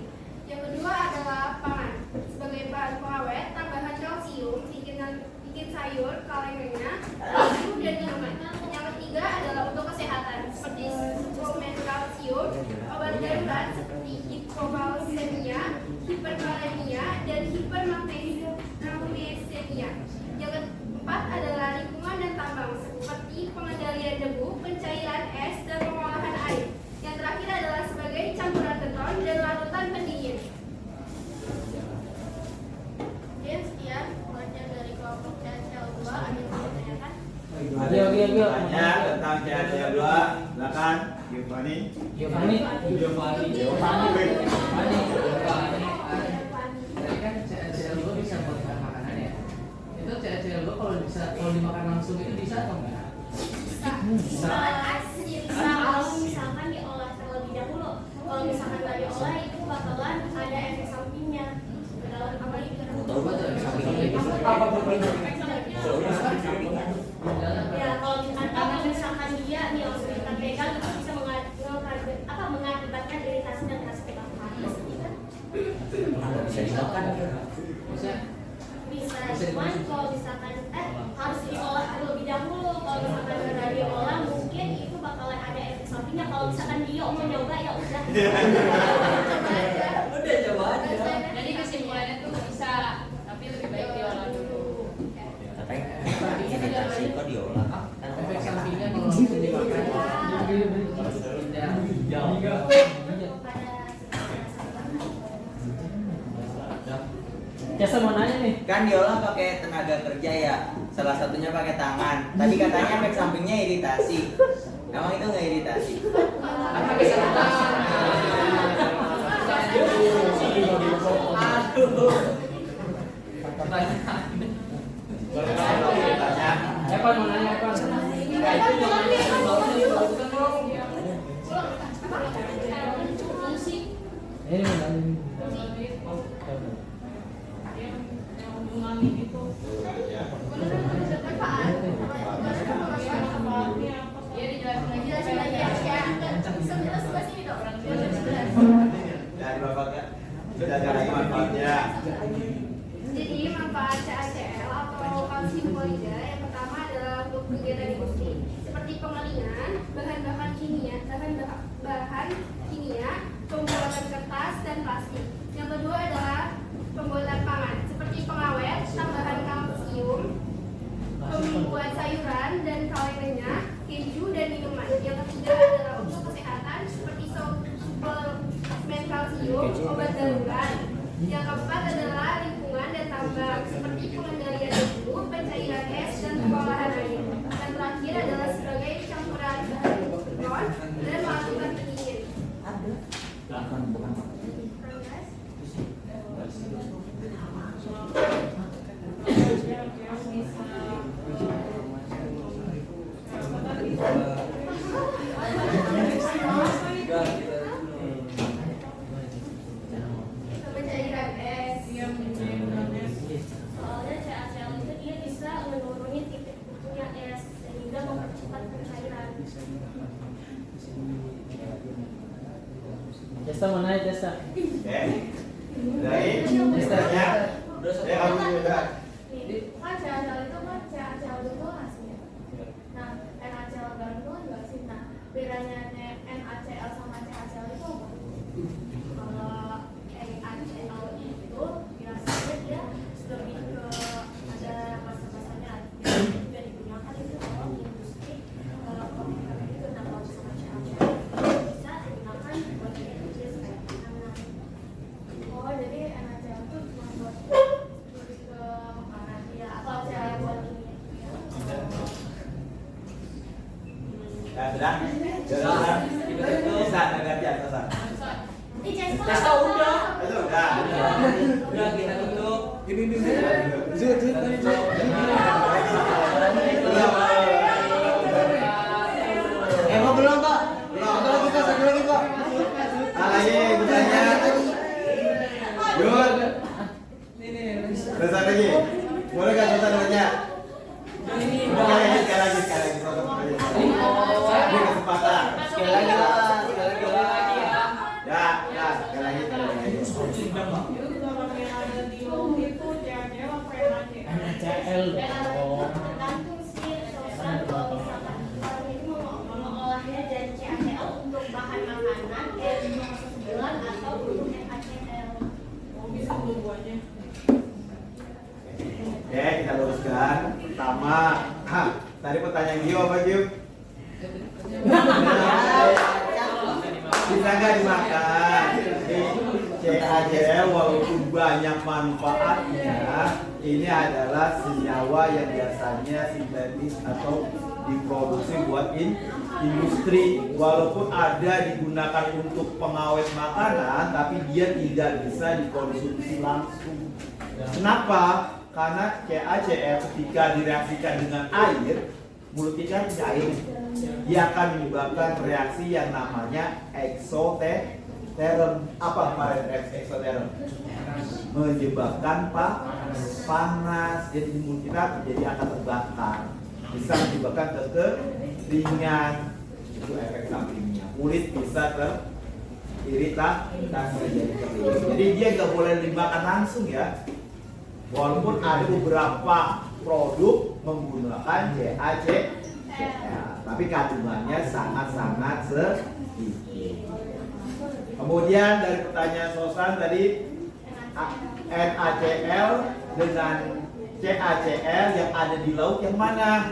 Yang kedua adalah pangan. Sebagai bahan pengawet, tambahan kalsium bikin sayur, kalengannya, susu dan minuman. Yang ketiga adalah untuk kesehatan seperti suplemen kalsium, obat darurat seperti hipokalsemia, hiperkalemia dan hipermagnesemia. Yang keempat adalah lingkungan dan tambang seperti pengendalian debu, pencairan es dan pengolahan air. Yang terakhir adalah sebagai campuran beton dan larutan pendingin. Oke, sekian pengertian dari kelompok CaCl2. Ada yang mau ditanyakan? Tanya tentang CaCl2, silakan Giovanni. Tadi kan CaCl2 bisa buat bahan makanan ya. Itu CaCl2 kalau dimakan langsung itu bisa atau enggak? Bisa kalau misalkan diolah terlebih dahulu. Kalau misalkan nggak diolah itu bakalan ada efek sampingnya. Apalagi ya kalau misalkan dia nih langsung kita pegang itu bisa mengakibatkan iritasi dan rasa kebakaran. Bisa dimakan. Bisa, cuman kalau misalkan harus diolah terlebih dahulu. Kalau misalkan udah diolah mungkin itu bakalan ada efek sampingnya. Kalau misalkan dia mau nyoba ya udah. Udah coba aja. Jadi kesimpulannya tuh bisa, tapi lebih baik diolah dulu. Kok diolah? Efek sampingnya kalau langsung dimakan Jasa mau nanya nih. Kan diolah pakai tenaga kerja ya. Salah satunya pakai tangan. Tadi katanya efek sampingnya iritasi. Emang itu nggak iritasi? pakai sarung tangan. Dari manfaatnya sudah ada lagi manfaatnya. Jadi manfaat CaCl atau kalsium klorida yang pertama adalah untuk kegiatan industri seperti pengelingan, bahan kimia, pembuatan kertas dan plastik. Yang kedua adalah pembuatan pangan seperti pengawet, tambahan kalsium, pembuat sayuran dan kalengnya, keju dan minuman. Yang ketiga adalah untuk kesehatan seperti suplemen kalsium, obat darurat. Yang keempat adalah lingkungan dan tambang seperti pengendalian debu, pencairan es dan pengolahan air. Dan terakhir adalah sebagai campuran bahan ron dan melakukan pendingin. Pencairan es. Soalnya CaCl itu dia bisa menuruni titik kutunya es sehingga mempercepat pencairan. Testa mana ya Testa? Dari misalnya, kamu juga. Kan CaCl itu kan CaCl itu asin. Nah, NaCl garam itu kan juga asin. Nah, bedanya NaCl sama CaCl itu apa? Kalau NaCl itu biasanya dia lebih ke ada masa-masanya. Dia juga digunakan itu kalau industri komputer itu. Nah, kalau sama CaCl bisa digunakan buat energi kayak makanan. Oh, jadi NaCl itu cuma buat lebih ke makanan ya, atau CaCl buat ini. Ya sudah, bisa ganti atasan. Testa udah. Itu udah. Udah kita tutup. Mau belum Pak? Satu lagi Pak, satu lagi Pak. Lagi bertanya. Yud. Selesai lagi. Boleh nggak selesai nanya? Sekali lagi. Ini kesempatan. Sekali lagi lah, sekali lagi lah. Ya, sekali lagi. Kalau yang ada di laut itu CaCl apa NaCl? NaCl. Tergantung sih sosan kalau misalkan orang itu mengolahnya dari CaCl untuk bahan makanan, N209 atau untuk NaCl. Mau bisa dua-duanya. Oke, kita luruskan. Pertama, tadi pertanyaan Gio apa Gio? Bisa nggak dimakan? CaCl walaupun banyak manfaatnya, ini adalah senyawa yang biasanya sintetis atau diproduksi buat industri. Walaupun ada digunakan untuk pengawet makanan, tapi dia tidak bisa dikonsumsi langsung. Kenapa? Karena CaCl ketika direaksikan dengan air, mulut ikan punya air, dia akan menyebabkan reaksi yang namanya eksoterm. Apa kemarin eksoterm? Menyebabkan panas, jadi mulut kita jadi akan terbakar, bisa menyebabkan kekeringan. Itu efek sampingnya. Kulit bisa teriritasi jadi kering. Jadi dia nggak boleh dimakan langsung ya. Walaupun ada beberapa produk menggunakan CaCl, tapi kandungannya sangat-sangat sedikit. Kemudian dari pertanyaan Sosan tadi, NaCl dengan CaCl yang ada di laut yang mana?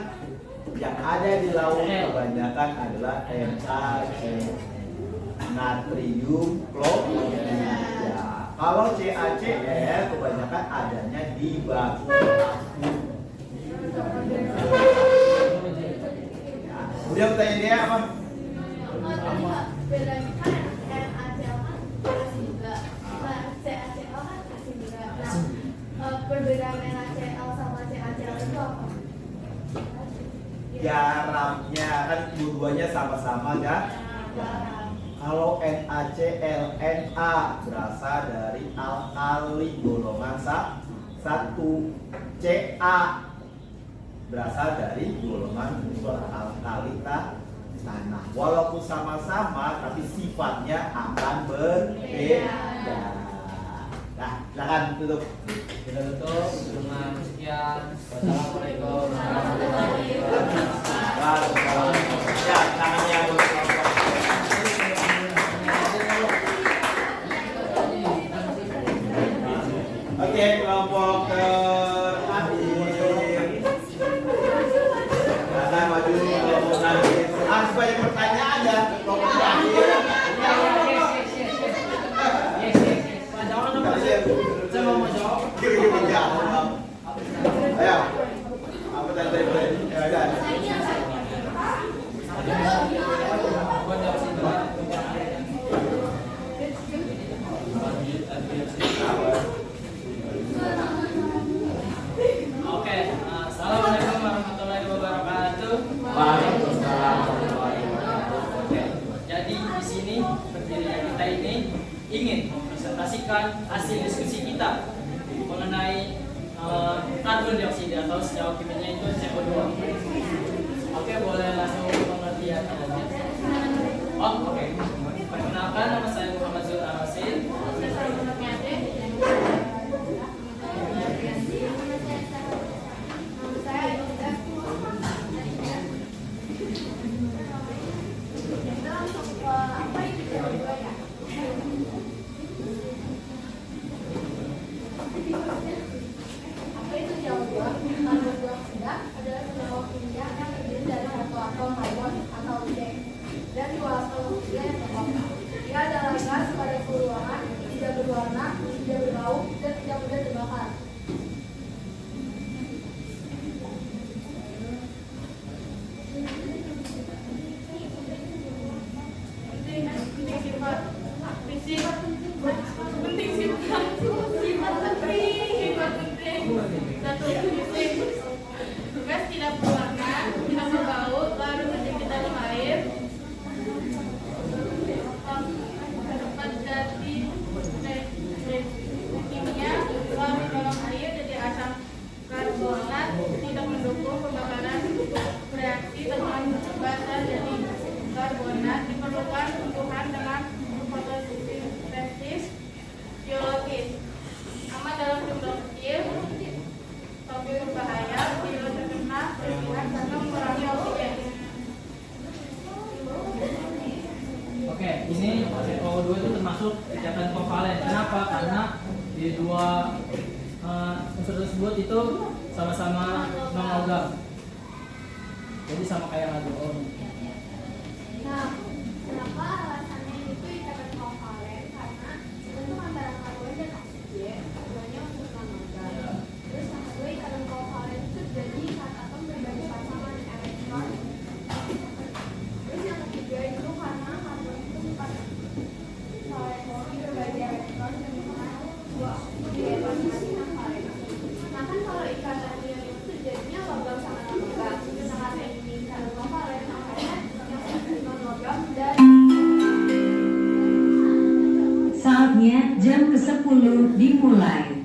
Yang ada di laut kebanyakan adalah NaCl, natrium klorida. Kalau CaCl kebanyakan adanya di baku aku. Kemudian pertanyaan dia apa? Bedanya kan NaCl kan asin juga, CaCl kan asin juga. Nah, perbedaan NaCl sama CaCl itu apa? Garamnya kan dua-duanya sama-sama ya. Kalau NaClNa berasal dari alkali golongan 1. Ca berasal dari golongan beralkali tanah. Walaupun sama-sama, tapi sifatnya akan berbeda. Nah, silakan tutup. Kita tutup dengan sekian. Wassalamualaikum warahmatullahi wabarakatuh. Ya, tangannya Oke, kelompok terakhir. Silakan maju kelompok terakhir. Banyak pertanyaan ya kelompok terakhir. Saya mau jawab. Ayo. Apa tadi? Ya, ada. Oke, assalamualaikum warahmatullahi wabarakatuh. Waalaikumsalam warahmatullahi wabarakatuh. Oke, jadi di sini pendirinya kita ini ingin mempresentasikan hasil diskusi kita mengenai karbon dioksida atau senyawa kimianya itu CO2. Oke, boleh langsung pengertian aja. Oh, oke. Perkenalkan, nama saya Muhammad Zul Arasin. Apa itu CO2? Karbon dioksida adalah senyawa kimia yang terdiri dari satu atom karbon atau oksigen dan dua atom oksigen yang terkotak. Ia adalah gas pada suhu ruangan, tidak berwarna, tidak berbau, dan tidak mudah terbakar. Gas tidak berwarna, tidak berbau, larut sedikit dalam air, cepat jadi kimia, larut dalam air jadi asam karbonat, tidak mendukung pembakaran, bereaksi dengan basa jadi karbonat, diperlukan tumbuhan dengan fotosintesis biologis, amat dalam jumlah kecil, tapi berbahaya bila terkena berminat karena mengurangi oksigen. Oke, ini CO2 itu termasuk ikatan kovalen. Kenapa? Karena di dua unsur tersebut itu sama-sama non-logam. Jadi sama kayak radon. Nah, kenapa alasannya itu ikatan kovalen? Karena bentuk antara karbon dan oksigen keduanya unsur non-logam. Terus yang kedua, ikatan kovalen itu terjadi saat atom berbagi pasangan elektron. Terus yang ketiga itu karena karbon itu sempat valensi berbagi elektron dengan dua oksigen masing-masing valen. Nah kan kalau ikatan ion itu terjadinya logam sama non-logam. Sedangkan ini ikatan kovalen makanya yang non-logam dan Saatnya jam ke-10 dimulai.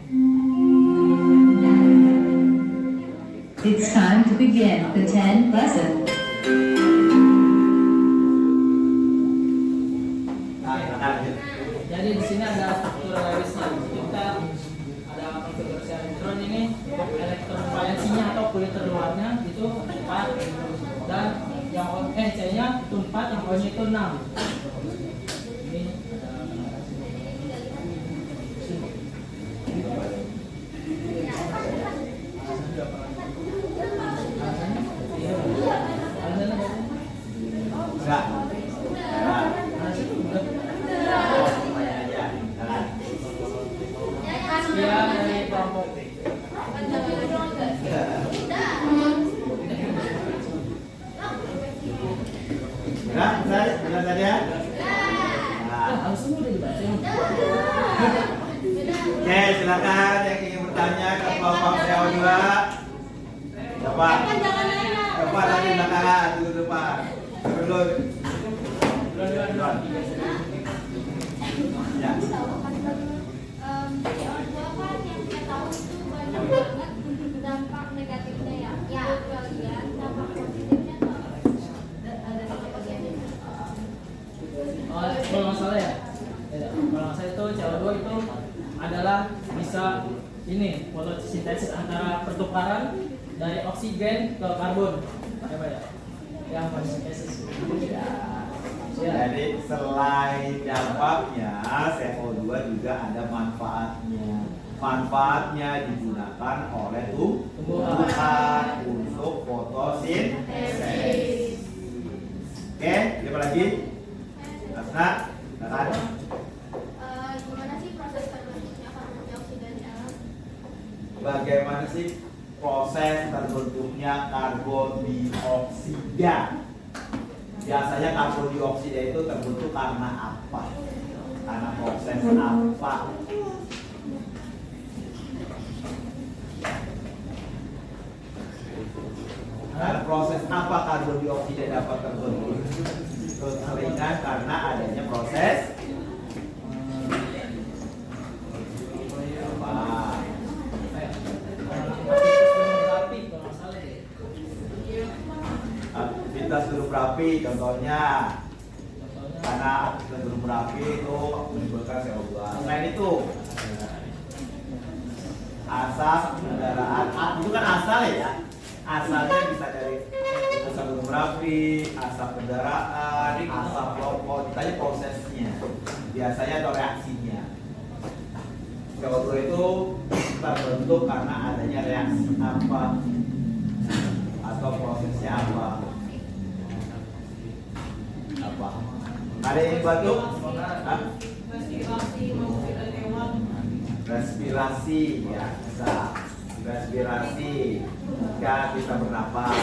It's time to begin the 10th lesson. Jadi di sini ada struktur Lewisnya. Kita ada konfigurasi elektron ini untuk elektron valensinya atau kulit terluarnya itu 4 dan yang C-nya itu 4, yang O-nya itu 6. Ini Enggak. sekian dari kelompok B. Nah, benar saja. Harus semua udah dibaca. Oke, silakan yang ingin bertanya ke kelompok CO2. Coba. Coba lagi belakangan, dulu depan. Dulu. Kalau nggak salah ya, kalau nggak salah itu CO2 itu adalah bisa ini fotosintesis antara pertukaran dari oksigen ke karbon. Apa ya? Yang fotosintesis. Jadi selain dampaknya, CO2 juga ada manfaatnya. Manfaatnya digunakan oleh tumbuhan untuk fotosintesis. Oke, siapa lagi? Asna, silakan. Gimana sih proses terbentuknya karbon dioksida di alam? Bagaimana sih proses terbentuknya karbon dioksida? Biasanya karbon dioksida itu terbentuk karena apa? Karena proses apa? Karena proses apa karbon dioksida dapat terbentuk? Keseringan karena adanya proses apa? Aktivitas gunung berapi contohnya, karena aktivitas gunung berapi itu menimbulkan CO2. Selain itu, asap kendaraan, itu kan asal ya. Asalnya bisa dari asap gunung berapi, asap kendaraan, asap rokok. Ditanya prosesnya, biasanya atau reaksinya. CO2 itu terbentuk karena adanya reaksi apa atau prosesnya apa? Apa? Ada yang bantu? Respirasi ya, bisa. Respirasi jika kita bernapas.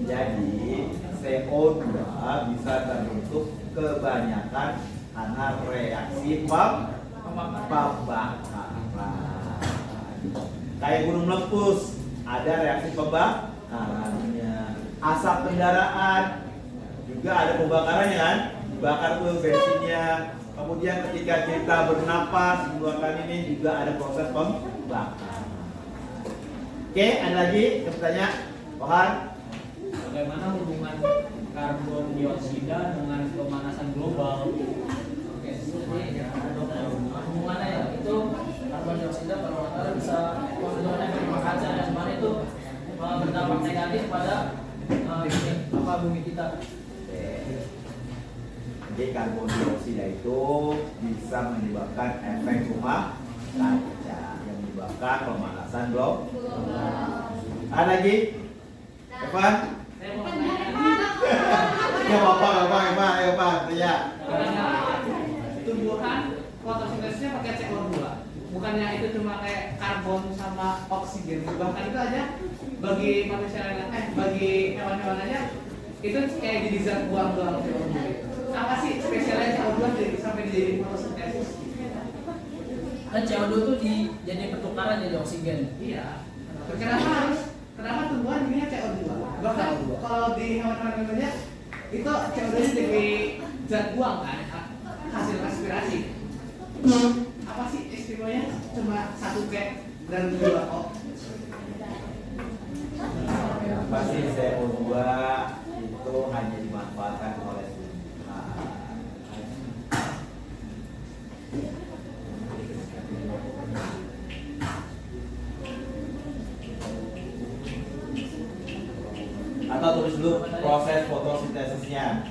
Jadi CO2 bisa terbentuk kebanyakan karena reaksi pembakaran. Kayak gunung meletus ada reaksi pembakarannya. Asap kendaraan juga ada pembakarannya kan, dibakar tuh bensinnya. Kemudian ketika kita bernapas mengeluarkan ini juga ada proses pembakaran. Oke, ada lagi yang bertanya? Pohon? Bagaimana hubungan karbon dioksida dengan pemanasan global? Oke, jadi hubungannya ya itu karbon dioksida kalau bisa hubungannya dengan kaca dan semuanya itu berdampak negatif pada bumi kita. Jadi karbon dioksida itu bisa menyebabkan efek rumah kaca yang menyebabkan pemanasan global. Ada lagi? Evan? Ya Pak, tanya. Tumbuhan fotosintesisnya pakai CO2. Bukannya itu cuma kayak karbon sama oksigen. Bahkan itu aja bagi manusia bagi hewan-hewan aja itu kayak jadi zat buang doang CO2. Apa sih spesialnya CO2 sampai jadi fotosintesis? Kan CO2 tuh jadi pertukaran jadi oksigen. Iya. Kenapa tumbuhan ini CO2? Bahkan kalau di hewan-hewan lainnya itu CO2 nya jadi zat buang kan, hasil respirasi. Apa sih istimewanya? Cuma satu kayak dan dua kok. Pasti CO2 itu hanya dimanfaatkan oleh atau tulis dulu proses fotosintesisnya.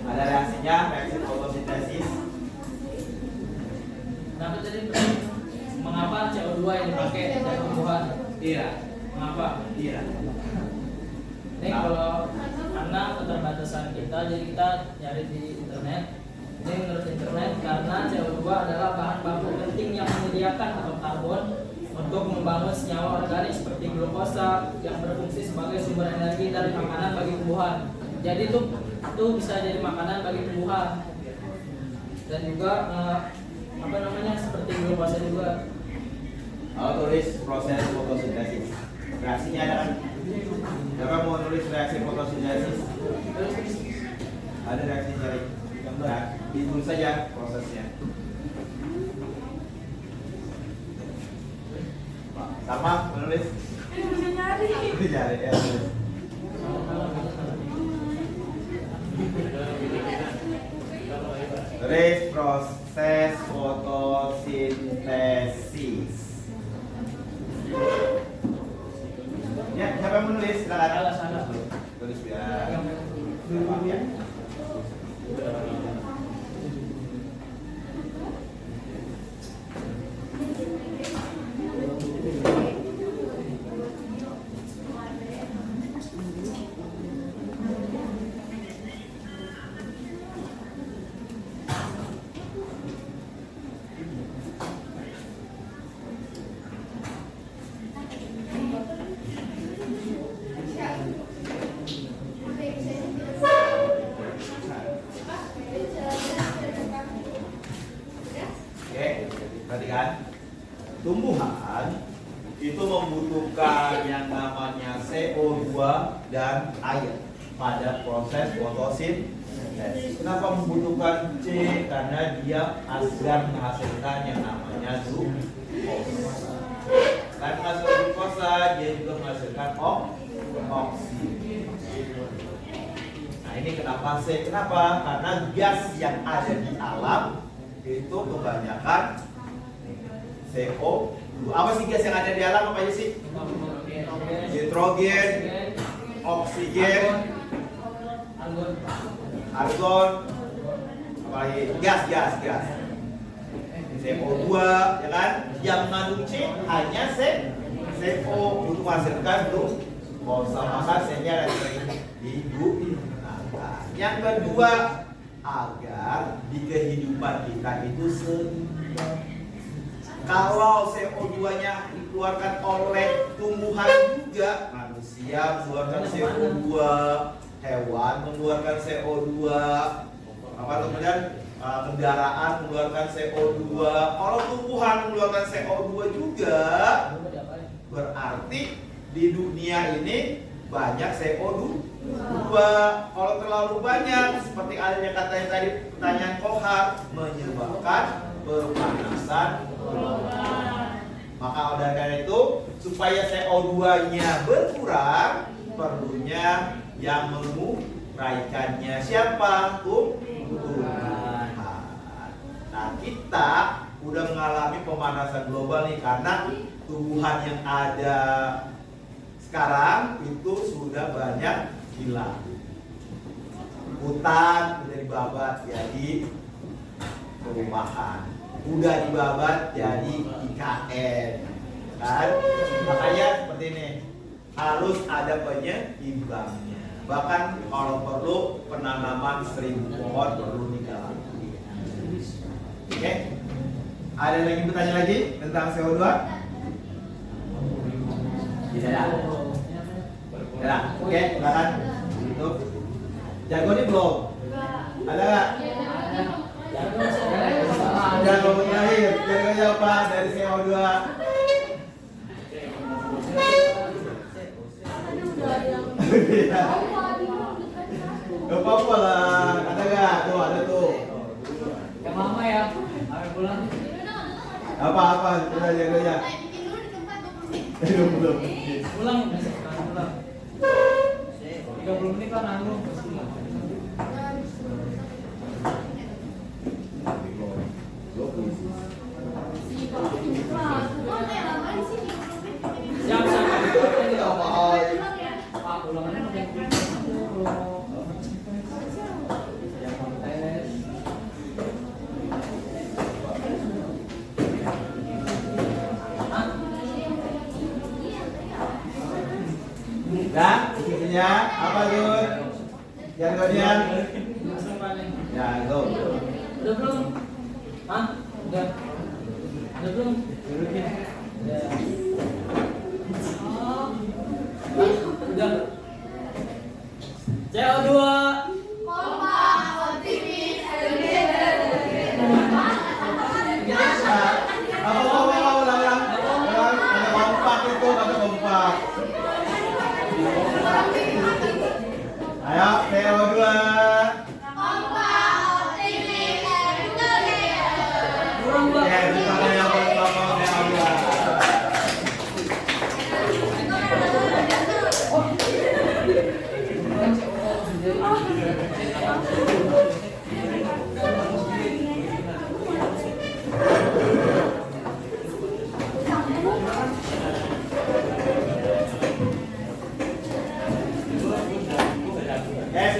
Ada reaksinya, reaksi fotosintesis. Nah, tadi mengapa CO2 yang dipakai dari tumbuhan? Iya. Mengapa? Iya. Ini kalau karena keterbatasan kita, jadi kita nyari di internet. Ini menurut internet karena CO2 adalah bahan baku penting yang menyediakan atau karbon untuk membangun senyawa organik seperti glukosa yang berfungsi sebagai sumber energi dari makanan bagi tumbuhan. Jadi itu bisa jadi makanan bagi tumbuhan. Dan juga seperti glukosa juga. Tulis proses fotosintesis. Reaksinya ada kan? Siapa mau nulis reaksi fotosintesis? Ada reaksi cari. Nah, ditulis saja prosesnya. Sama menulis. Bisa nyari. Nyari ya. Tulis proses fotosintesis. Ya, siapa yang menulis? Silakan. Tulis biar gampang ya. Perhatikan, tumbuhan itu membutuhkan yang namanya CO2 dan air pada proses fotosintesis. Kenapa membutuhkan C? Karena dia agar menghasilkan yang namanya glukosa. Dan menghasilkan glukosa, dia juga menghasilkan oksigen. Nah ini kenapa C? Kenapa? Karena gas yang ada di alam itu kebanyakan CO2. Apa sih gas yang ada di alam? Apa aja sih? Nitrogen, oksigen, argon, apalagi gas. CO2, ya kan? Yang mengandung C hanya CO untuk menghasilkan glukosa. Maka C-nya digunakan. Yang kedua, agar di kehidupan kita itu seimbang. Kalau CO2-nya dikeluarkan oleh tumbuhan juga, manusia mengeluarkan CO2, hewan mengeluarkan CO2, kemudian kendaraan mengeluarkan CO2. Kalau tumbuhan mengeluarkan CO2 juga, berarti di dunia ini banyak CO2. Kalau terlalu banyak, seperti adanya katanya tadi pertanyaan Kohar, menyebabkan pemanasan global. Maka oleh karena itu, supaya CO2-nya berkurang, perlunya yang menguraikannya siapa? Tumbuhan. Nah, kita udah mengalami pemanasan global nih karena tumbuhan yang ada sekarang itu sudah banyak hilang. Hutan udah dibabat jadi perumahan, udah dibabat jadi IKN, kan? Makanya seperti ini harus ada penyeimbangnya. Bahkan kalau perlu penanaman 1000 pohon perlu digalakkan. Oke? Ada lagi bertanya lagi tentang CO2? Tidak ada. Ya, oke, silakan. Itu. Jago nih belum? Ada nggak? Jago terakhir. Jagonya apa dari CO2? Gak apa-apa lah. Ada nggak? Tuh, ada tuh. Yang lama ya. Sampai pulang. Apa? Udah jagonya. Belum. Pulang. 30 menit kan nanggung. Siap. Pak, ulangannya udah Nah, isinya apa Gun? Jargonnya? Ya, go. Udah belum? Hah? Udah. Udah belum? Udah. Udah. CO2. Apa ulang. Ada kompak itu, ada kompak. Ayo, CO2. Ya, kita yang berkelompok CO2.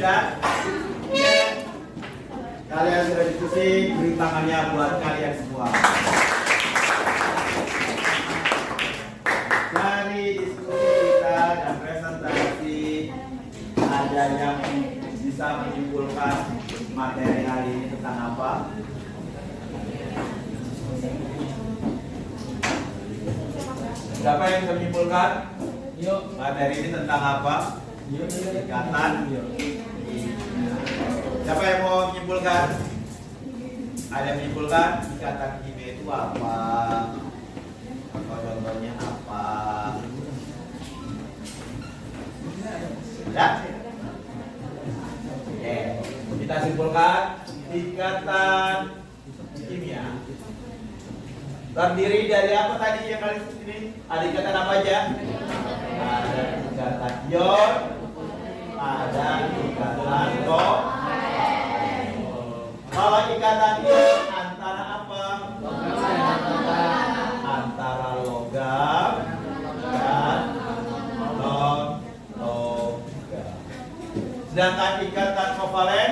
sudah? Oke. Kalian sudah diskusi, beri tangannya buat kalian semua. Dari diskusi kita dan presentasi, ada yang bisa menyimpulkan materi hari ini tentang apa? Siapa yang bisa menyimpulkan? Yuk. Materi ini tentang apa? Ikatan. Siapa yang mau menyimpulkan? Ada yang menyimpulkan ikatan kimia itu apa? Contohnya apa? Ya? Oke. Kita simpulkan ikatan kimia terdiri dari apa tadi yang kalian ini? Ada ikatan apa aja? Ada ikatan ion, ada ikatan kovalent. Kalau ikatan ion antara apa? Antara logam dan non-logam. Sedangkan ikatan kovalen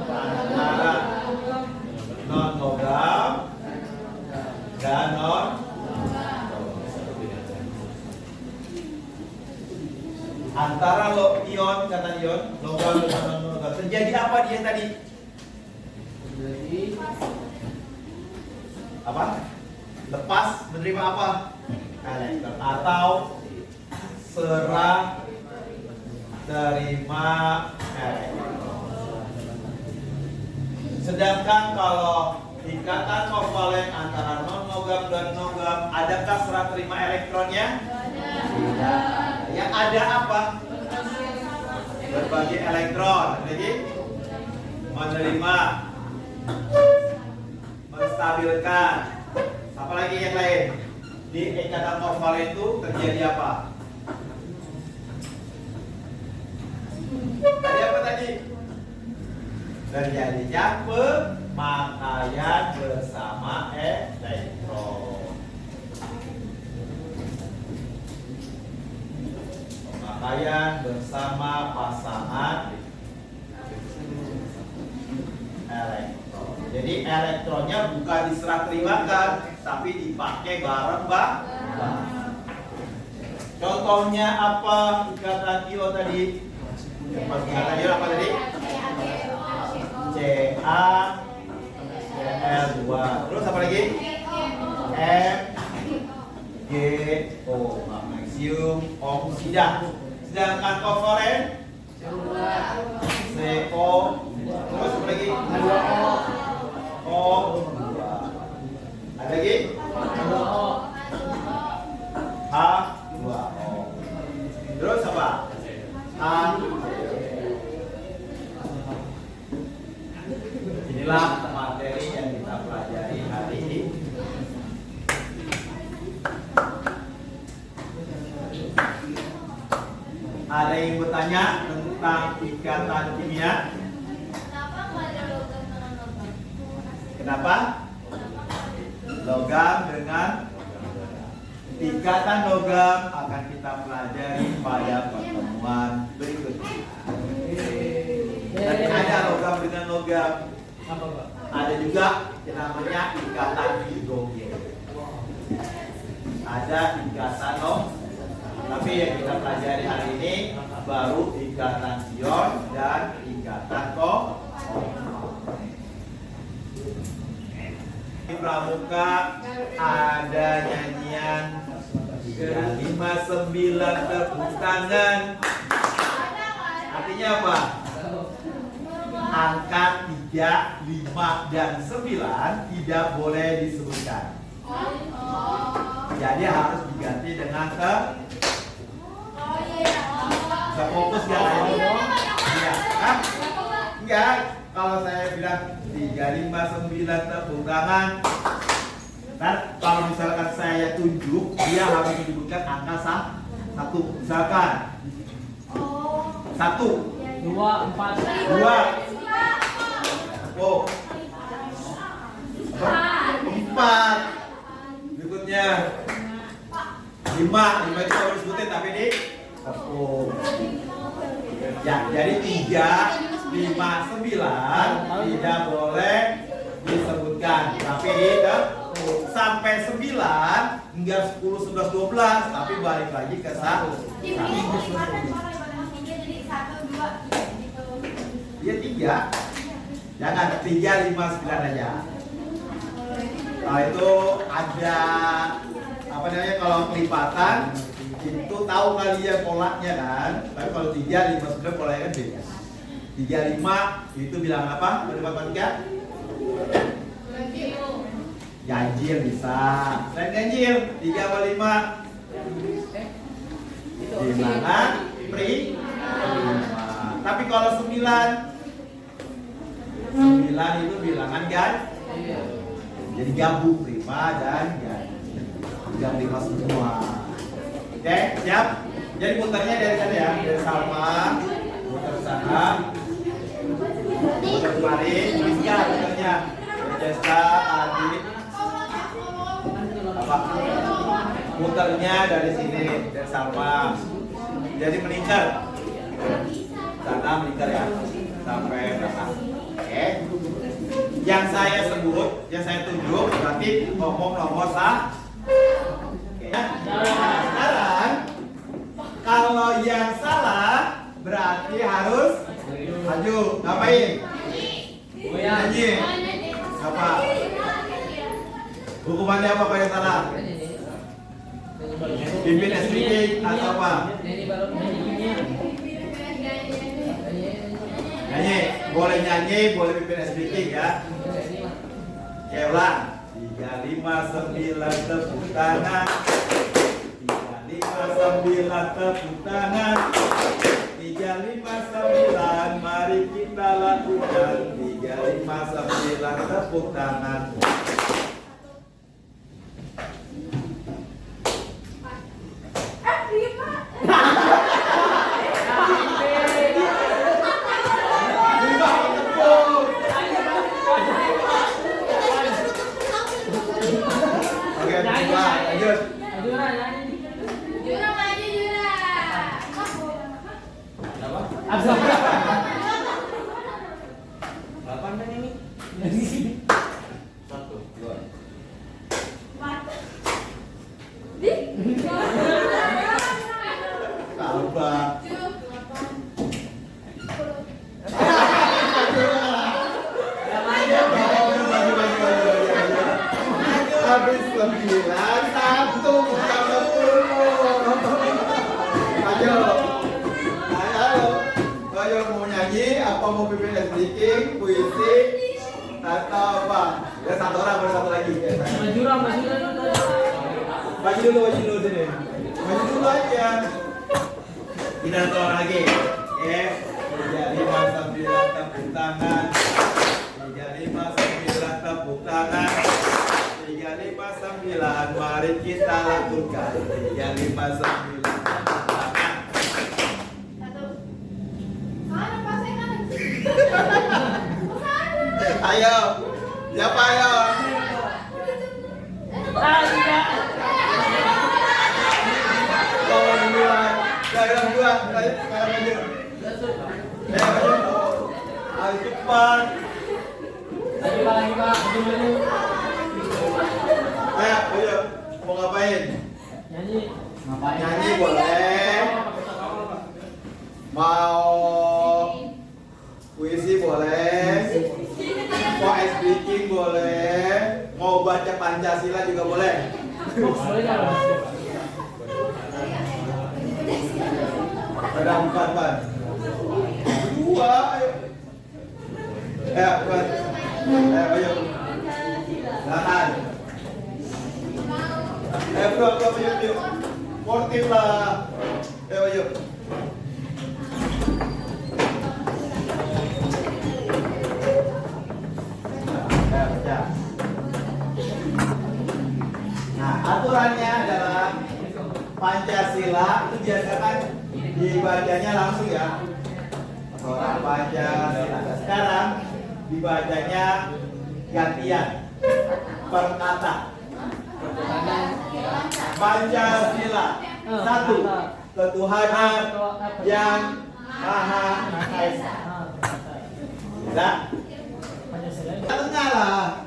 antara non-logam dan non. Antara ion, ikatan ion, logam dan non-logam. Terjadi apa dia tadi? Apa? Lepas menerima apa? Elektron atau serah terima elektron. Sedangkan kalau ikatan kovalen antara non-logam dan logam, adakah serah terima elektronnya? Tidak. Yang ada apa? Berbagi elektron. Jadi menerima, menstabilkan. Apalagi yang lain? Di ikatan kovalen itu terjadi apa? Tadi apa tadi? Terjadinya pemakaian bersama elektron. Pemakaian bersama pasangan elektron. Jadi elektronnya bukan diserah terimakan, tapi dipakai bareng-bareng. Contohnya apa ikatan ion tadi? Ikatan ion apa tadi? CaCl2. Terus apa lagi? MgO, magnesium oksida. Sedangkan kovalen CO. Terus apa lagi? O2. Ada lagi? H2O. Terus apa? Inilah materi yang kita pelajari hari ini. Ada yang bertanya tentang ikatan kimia? Kenapa? Logam dengan ikatan logam akan kita pelajari pada pertemuan berikutnya. Nanti ada logam dengan logam. Ada juga yang namanya ikatan hidrogen. Ada ikatan tapi yang kita pelajari hari ini baru ikatan ion dan ikatan di pramuka ada nyanyian 359 tepuk tangan. Artinya apa? Angka 3, 5, dan 9 tidak boleh disebutkan. Jadi harus diganti dengan Gak fokus gak lain? Iya. Hah? Enggak. Kalau saya bilang 359 tepuk tangan, dan kalau misalkan saya tunjuk, dia harus menyebutkan angka 1. Misalkan 1, 2, 4, 2. Oh. 4. Berikutnya 5 itu harus disebutin tapi di tepuk. Ya, jadi 3, 5, 9 tidak boleh disebutkan. Tapi sampai 9 hingga 10, 11, 12, tapi balik lagi ke 1. Iya 3. Jangan 3, 5, 9 aja. Nah itu ada apa namanya kalau kelipatan itu tahu kalian polanya kan. Tapi kalau 3, 5, 9 polanya kan beda. 3, 5 itu bilang apa? Matematika? Ganjil bisa. Selain ganjil 3 sama 5 bilangan prima. Tapi kalau 9 itu bilangan ganjil. Jadi gabung prima dan ganjil. 3 prima semua. Oke, siap? Jadi putarnya dari sana ya, dari Salma, putar sana, putar kemari, Rizka putarnya, dari Jesta, Adi, apa? Putarnya dari sini, dari Salma. Jadi meningkat, sana meningkat ya, sampai belakang. Oke. Yang saya sebut, yang saya tunjuk, berarti ngomong nomor sah. Nah, sekarang kalau yang salah berarti harus maju. Ngapain? Nyanyi. Apa? Hukumannya apa kalau yang salah? Pimpin SPK atau apa? Nyanyi. Boleh nyanyi, boleh pimpin SPK ya. Oke, ulang. 3, 5, 9 tepuk tangan. 3, 5, 9 tepuk tangan. 3, 5, 9 mari kita lakukan. 3, 5, 9 tepuk tangan. Habis 9, 1 bukan 10. Ayo mau nyanyi apa mau pimpin speaking, puisi atau apa? Ya satu orang bersatu lagi. Maju dulu sini. Maju dulu aja. Kita satu orang lagi. Oke. 3, 5, 9 tepuk tangan. 3, 5, 9 tepuk tangan. 3, 5, 9 mari kita lakukan. 3, 5, 9 tepuk tangan. Ayo. Siapa ayo? Bawa duluan. Dalam dua. Ayo maju. Ayo cepat. Lagi Pak. Ayo. Mau ngapain? Nyanyi. Nyanyi boleh. Mau puisi boleh. Mau speaking boleh. Mau baca Pancasila juga boleh. Ada 4 Pan. 2 ayo. Pan. Ayo. Silakan. Bro, yuk. Sportif lah. Ayo. Nah, aturannya adalah Pancasila itu biasakan dibacanya langsung ya. Orang Pancasila. Sekarang dibacanya gantian per kata. Pancasila. 1. Ketuhanan yang Maha Esa. Bisa? Tengah lah.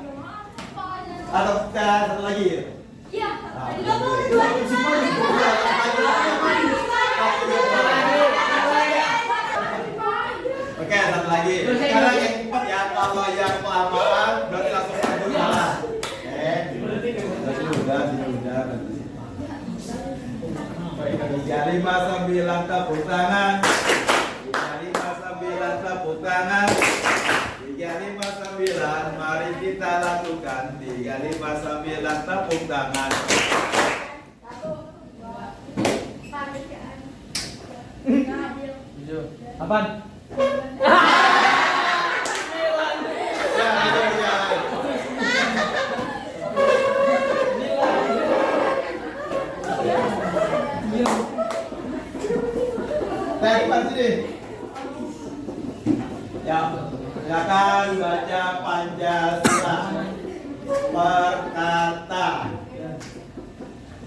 Atau kita satu lagi? Iya. Tidak boleh dua Oke, satu lagi. Sekarang yang cepat ya. Kalau yang kelamaan berarti langsung mundur salah. Udah. 359 tepuk tangan. 359 tepuk tangan. 359, mari kita lakukan. 359 tepuk tangan. Apaan? Ya, silakan baca Pancasila. Perkata.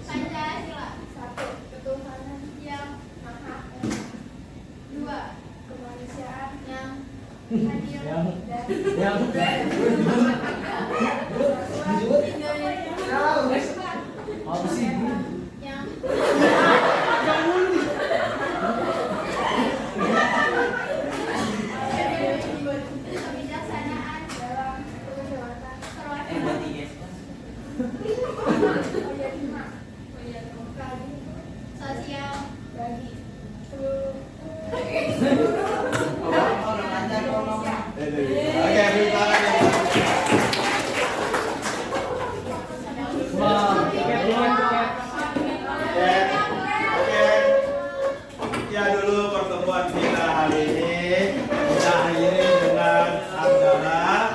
Pancasila. 1. Ketuhanan yang maha esa. 2. Kemanusiaan yang adil dan yang kebijaksanaan dalam perbuatan sosial bagi seluruh Oke, beri tangan yang Oke. Ya dulu pertemuan kita hari ini. Kita akhiri dengan hamdalah.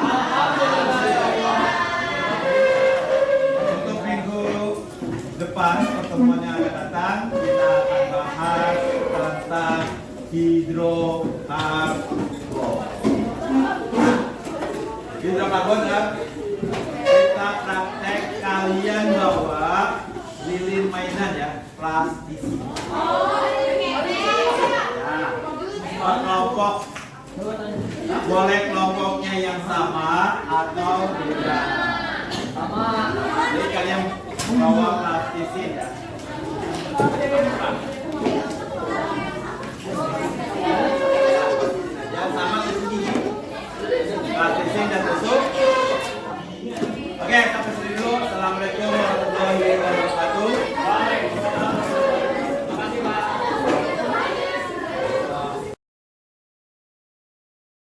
Untuk minggu depan pertemuan yang akan datang kita akan bahas tentang hidrokarbon. Hidrokarbon ya. Kita praktek kalian bawa lilin mainan ya, plastisida. Ya, kelompok boleh kelompoknya yang sama atau beda. Jadi kalian bawa plastisida ya. Ya sama tusuk gigi. Plastisida dan tusuk